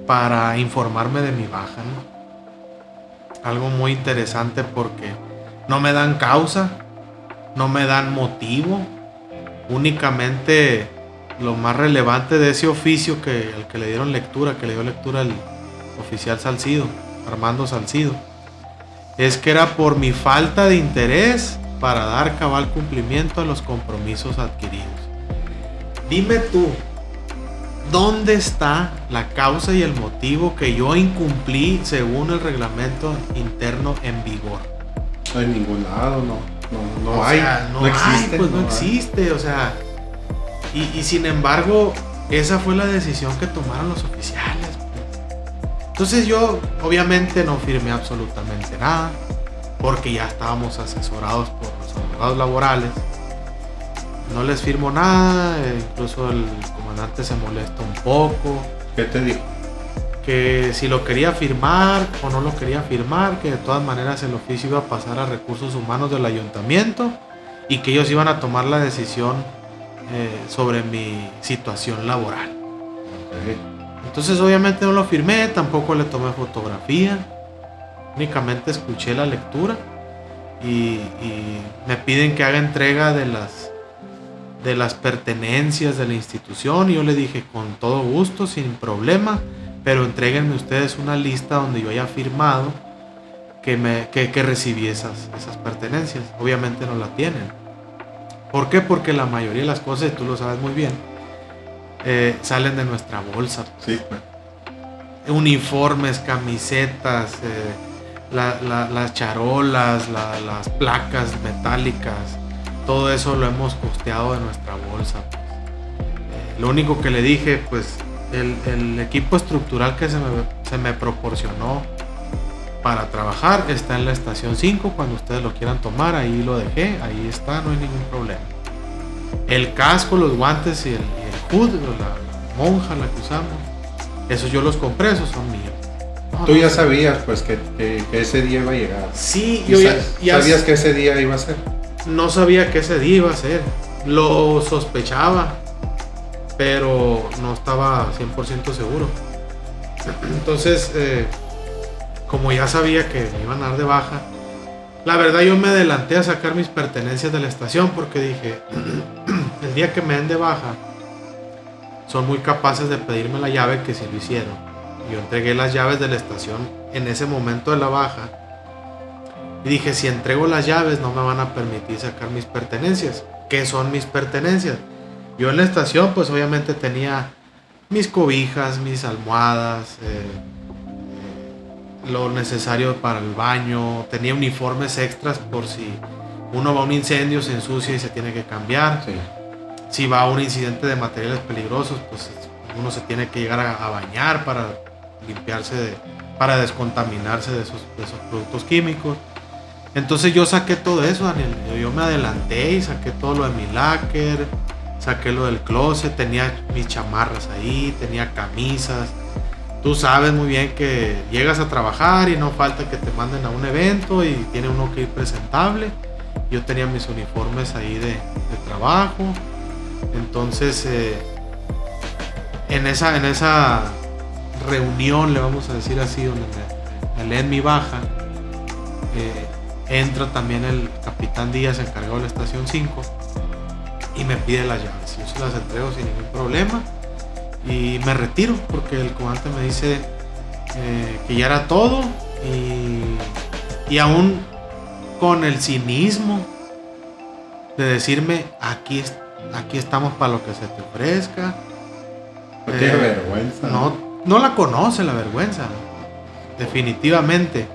para informarme de mi baja, ¿no? Algo muy interesante porque no me dan causa, no me dan motivo, únicamente lo más relevante de ese oficio al que le dieron lectura, que le dio lectura el oficial Salcido, Armando Salcido, es que era por mi falta de interés para dar cabal cumplimiento a los compromisos adquiridos. Dime tú, ¿dónde está la causa y el motivo que yo incumplí según el reglamento interno en vigor? No hay ningún lado, no o hay, sea, no existe. Pues no existe, o sea, y sin embargo, esa fue la decisión que tomaron los oficiales. Entonces yo obviamente no firmé absolutamente nada, porque ya estábamos asesorados por los abogados laborales. No les firmo nada, incluso el comandante se molesta un poco. ¿Qué te dijo? Que si lo quería firmar o no lo quería firmar, que de todas maneras el oficio iba a pasar a recursos humanos del ayuntamiento y que ellos iban a tomar la decisión sobre mi situación laboral. Okay. Entonces obviamente no lo firmé, tampoco le tomé fotografía, únicamente escuché la lectura y me piden que haga entrega de las pertenencias de la institución, y yo le dije con todo gusto, sin problema, pero entréguenme ustedes una lista donde yo haya firmado que recibí esas pertenencias. Obviamente no la tienen. ¿Por qué? Porque la mayoría de las cosas, tú lo sabes muy bien, salen de nuestra bolsa. Sí, pues. Uniformes, camisetas, las charolas, las placas metálicas, todo eso lo hemos costeado de nuestra bolsa. Lo único que le dije, pues el equipo estructural que se me proporcionó para trabajar está en la estación 5, cuando ustedes lo quieran tomar, ahí lo dejé, ahí está, no hay ningún problema. El casco, los guantes y el hood, la monja, la que usamos, esos yo los compré, esos son míos. Tú ya sabías pues que ese día iba a llegar. Sí, yo ya ¿Sabías que ese día iba a ser? No sabía que ese día iba a ser, lo sospechaba, pero no estaba 100% seguro. Entonces, como ya sabía que me iban a dar de baja, la verdad yo me adelanté a sacar mis pertenencias de la estación porque dije, el día que me den de baja, son muy capaces de pedirme la llave, que si lo hicieron. Yo entregué las llaves de la estación en ese momento de la baja y dije, si entrego las llaves no me van a permitir sacar mis pertenencias. ¿Qué son mis pertenencias? Yo en la estación pues obviamente tenía mis cobijas, mis almohadas, lo necesario para el baño, tenía uniformes extras por si uno va a un incendio, se ensucia y se tiene que cambiar. Sí. Si va a un incidente de materiales peligrosos, pues uno se tiene que llegar a bañar para limpiarse, para descontaminarse de esos productos químicos. Entonces yo saqué todo eso, Daniel. Yo me adelanté y saqué todo lo de mi locker, saqué lo del closet, tenía mis chamarras ahí, tenía camisas. Tú sabes muy bien que llegas a trabajar y no falta que te manden a un evento y tiene uno que ir presentable. Yo tenía mis uniformes ahí de trabajo. Entonces en esa reunión, le vamos a decir así, donde me leen mi baja, entra también el capitán Díaz, encargado de la estación 5, y me pide las llaves. Yo se las entrego sin ningún problema y me retiro porque el comandante me dice que ya era todo, y aún con el cinismo de decirme, aquí aquí estamos para lo que se te ofrezca. No tiene vergüenza. No la conoce la vergüenza, definitivamente.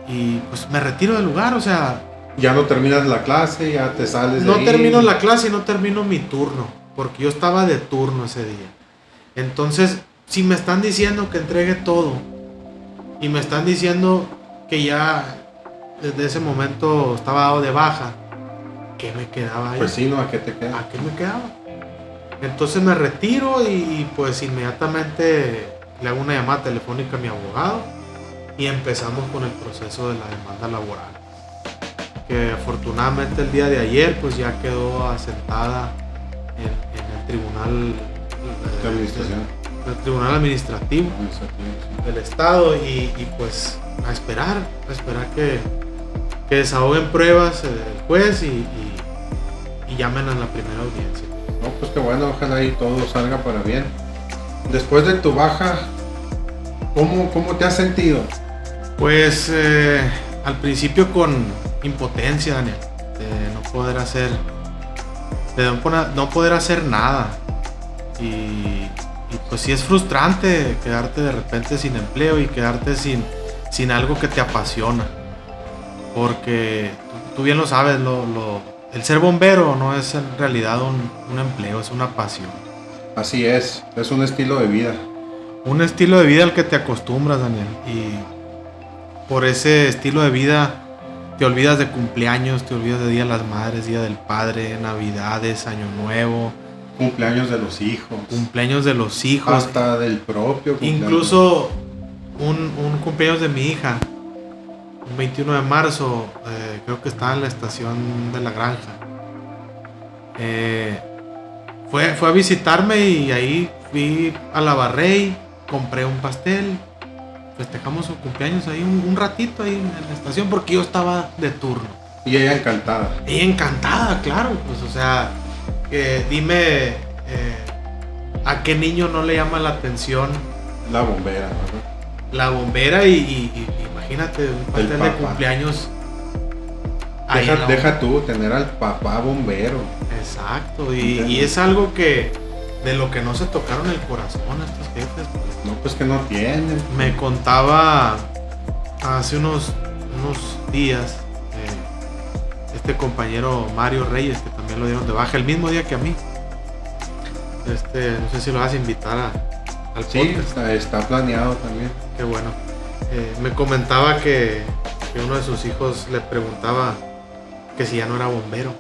Y pues me retiro del lugar, o sea... Ya no terminas la clase, ya te sales de ahí. No termino la clase y no termino mi turno, porque yo estaba de turno ese día. Entonces, si me están diciendo que entregue todo, y me están diciendo que ya desde ese momento estaba dado de baja, ¿qué me quedaba ahí? Pues sí, ¿no? ¿A qué te queda? ¿A qué me quedaba? Entonces me retiro y pues inmediatamente le hago una llamada telefónica a mi abogado y empezamos con el proceso de la demanda laboral, que afortunadamente el día de ayer pues ya quedó asentada en el tribunal De administración. el tribunal administrativo Sí. del estado y pues a esperar que desahoguen pruebas el juez y llamen a la primera audiencia. No, pues qué bueno, ojalá ahí todo salga para bien. Después de tu baja, ¿cómo te has sentido? Pues al principio con impotencia, Daniel, de no poder hacer nada. Y pues sí es frustrante quedarte de repente sin empleo y quedarte sin algo que te apasiona. Porque tú bien lo sabes, el ser bombero no es en realidad un empleo, es una pasión. Así es un estilo de vida. Un estilo de vida al que te acostumbras, Daniel. Y por ese estilo de vida te olvidas de cumpleaños, te olvidas de Día de las Madres, Día del Padre, Navidades, Año Nuevo. Cumpleaños de los hijos. Cumpleaños de los hijos. Hasta del propio cumpleaños. Incluso un cumpleaños de mi hija. Un 21 de marzo, creo que estaba en la estación de la granja. Fue a visitarme y ahí fui a la Barrey, compré un pastel, festejamos su cumpleaños ahí un ratito ahí en la estación porque yo estaba de turno. Y ella encantada. Ella encantada, claro, pues o sea, dime a qué niño no le llama la atención La bombera, ¿verdad? la bombera y imagínate un pastel de cumpleaños. Deja tú tener al papá bombero. Exacto, y es algo que de lo que no se tocaron el corazón a estos jefes. Pues. No, pues que no tienen. Me contaba hace unos días este compañero Mario Reyes, que también lo dieron de baja el mismo día que a mí. No sé si lo vas a invitar al podcast. Sí, está planeado también. Qué bueno. Me comentaba que uno de sus hijos le preguntaba que si ya no era bombero.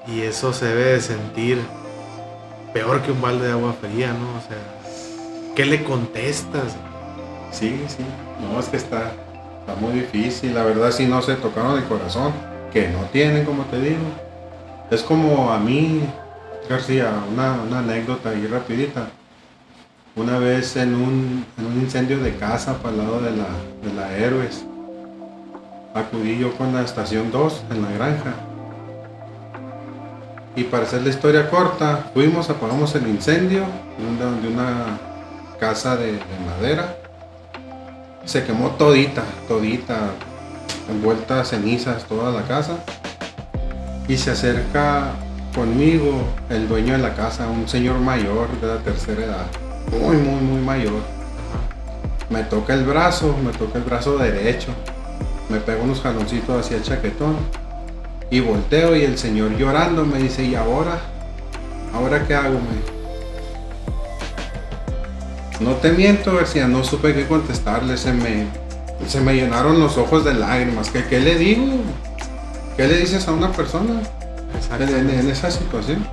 Y eso se debe de sentir peor que un balde de agua fría, ¿no? O sea, ¿qué le contestas? Sí. No, es que está muy difícil. La verdad, sí no se tocaron el corazón. Que no tienen, como te digo. Es como a mí, García, una anécdota ahí rapidita. Una vez en un incendio de casa para el lado de la Héroes, acudí yo con la estación 2 en la granja. Y para hacer la historia corta, apagamos el incendio de una casa de madera. Se quemó todita, envuelta a cenizas toda la casa. Y se acerca conmigo el dueño de la casa, un señor mayor de la tercera edad, muy mayor. Me toca el brazo derecho, me pega unos jaloncitos hacia el chaquetón y volteo y el señor llorando me dice: ¿y ahora qué hago? No te miento, García, no supe qué contestarle, se me llenaron los ojos de lágrimas. ¿Qué le digo? ¿Qué le dices a una persona en esa situación?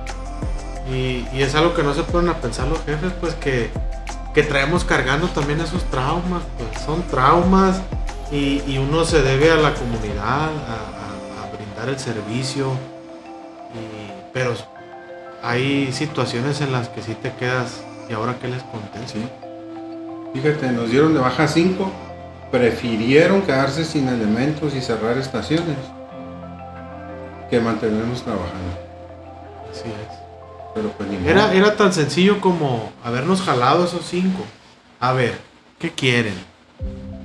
Y es algo que no se ponen a pensar los jefes, pues que traemos cargando también esos traumas, pues son traumas y uno se debe a la comunidad, a brindar el servicio, pero hay situaciones en las que sí te quedas, ¿y ahora qué les conté? Sí. Fíjate, nos dieron de baja 5, prefirieron quedarse sin elementos y cerrar estaciones que mantenernos trabajando. Así es. Pero pues ni modo. Era tan sencillo como habernos jalado esos 5. A ver, ¿qué quieren?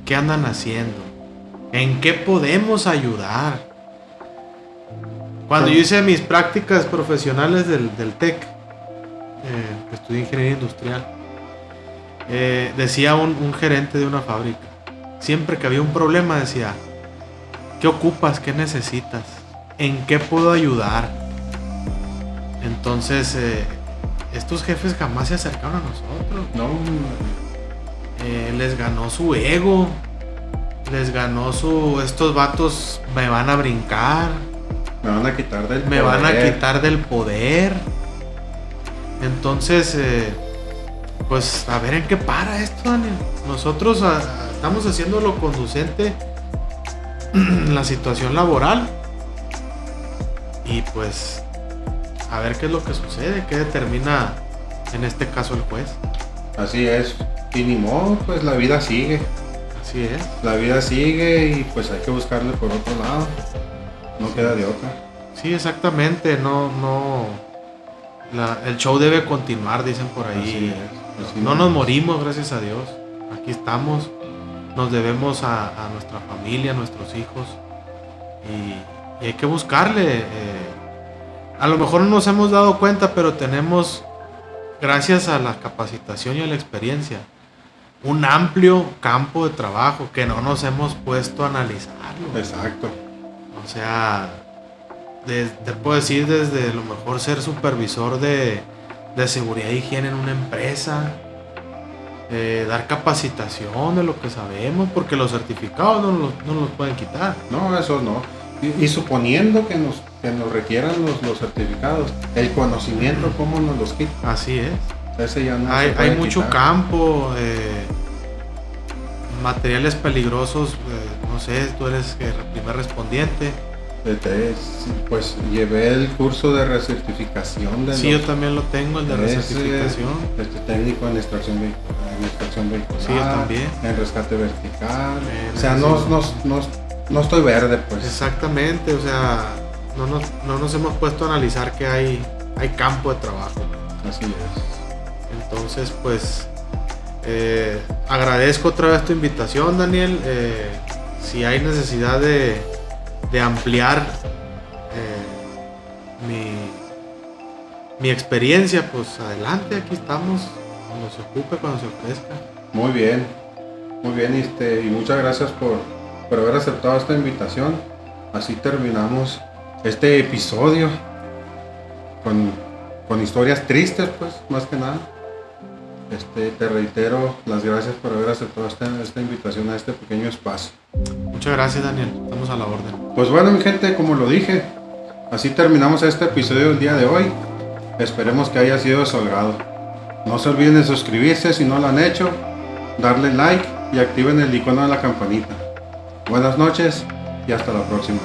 ¿Qué andan haciendo? ¿En qué podemos ayudar? Cuando yo hice mis prácticas profesionales del TEC, que estudié ingeniería industrial, decía un gerente de una fábrica, siempre que había un problema decía, ¿qué ocupas? ¿Qué necesitas? ¿En qué puedo ayudar? Entonces, estos jefes jamás se acercaron a nosotros. No, Les ganó su ego. Les ganó estos vatos me van a brincar. me van a quitar del Me poder. van a quitar del poder. Entonces, pues a ver en qué para esto, Daniel. Nosotros estamos haciendo lo conducente la situación laboral. Y pues a ver qué es lo que sucede, qué determina en este caso el juez. Así es. Y ni modo, pues la vida sigue. Así es. La vida sigue y pues hay que buscarle por otro lado. No queda de otra. Sí, exactamente. El show debe continuar, dicen por ahí. Así es. Así No es. nos morimos, gracias a Dios. Aquí estamos. Nos debemos a nuestra familia, a nuestros hijos. Y hay que buscarle. A lo mejor no nos hemos dado cuenta, pero tenemos, gracias a la capacitación y a la experiencia, un amplio campo de trabajo que no nos hemos puesto a analizarlo. Exacto. O sea, te puedo decir desde lo mejor ser supervisor de seguridad e higiene en una empresa, dar capacitación de lo que sabemos, porque los certificados no los pueden quitar. No, eso no. Y suponiendo que nos requieran los certificados, el conocimiento, ¿cómo nos los quitan? Así es. Ese ya no se Hay puede mucho quitar. campo, materiales peligrosos, no sé, tú eres el primer respondiente. Pues llevé el curso de recertificación de Sí, yo también lo tengo, el de ese, recertificación. técnico en extracción vehicular, Sí, yo también. en rescate vertical. En O sea, ese- no estoy verde, pues. Exactamente, o sea, no nos hemos puesto a analizar que hay campo de trabajo. Así es. Entonces, pues, agradezco otra vez tu invitación, Daniel. Si hay necesidad de ampliar mi experiencia, pues adelante, aquí estamos, cuando se ocupe, cuando se ofrezca. Muy bien, y muchas gracias por haber aceptado esta invitación. Así terminamos este episodio con historias tristes, pues, más que nada. Te reitero las gracias por haber aceptado esta invitación a este pequeño espacio. Muchas gracias, Daniel, estamos a la orden. Pues bueno, mi gente, como lo dije, así terminamos este episodio del día de hoy. Esperemos que haya sido de su agrado. No se olviden de suscribirse si no lo han hecho, darle like y activen el icono de la campanita. Buenas noches y hasta la próxima.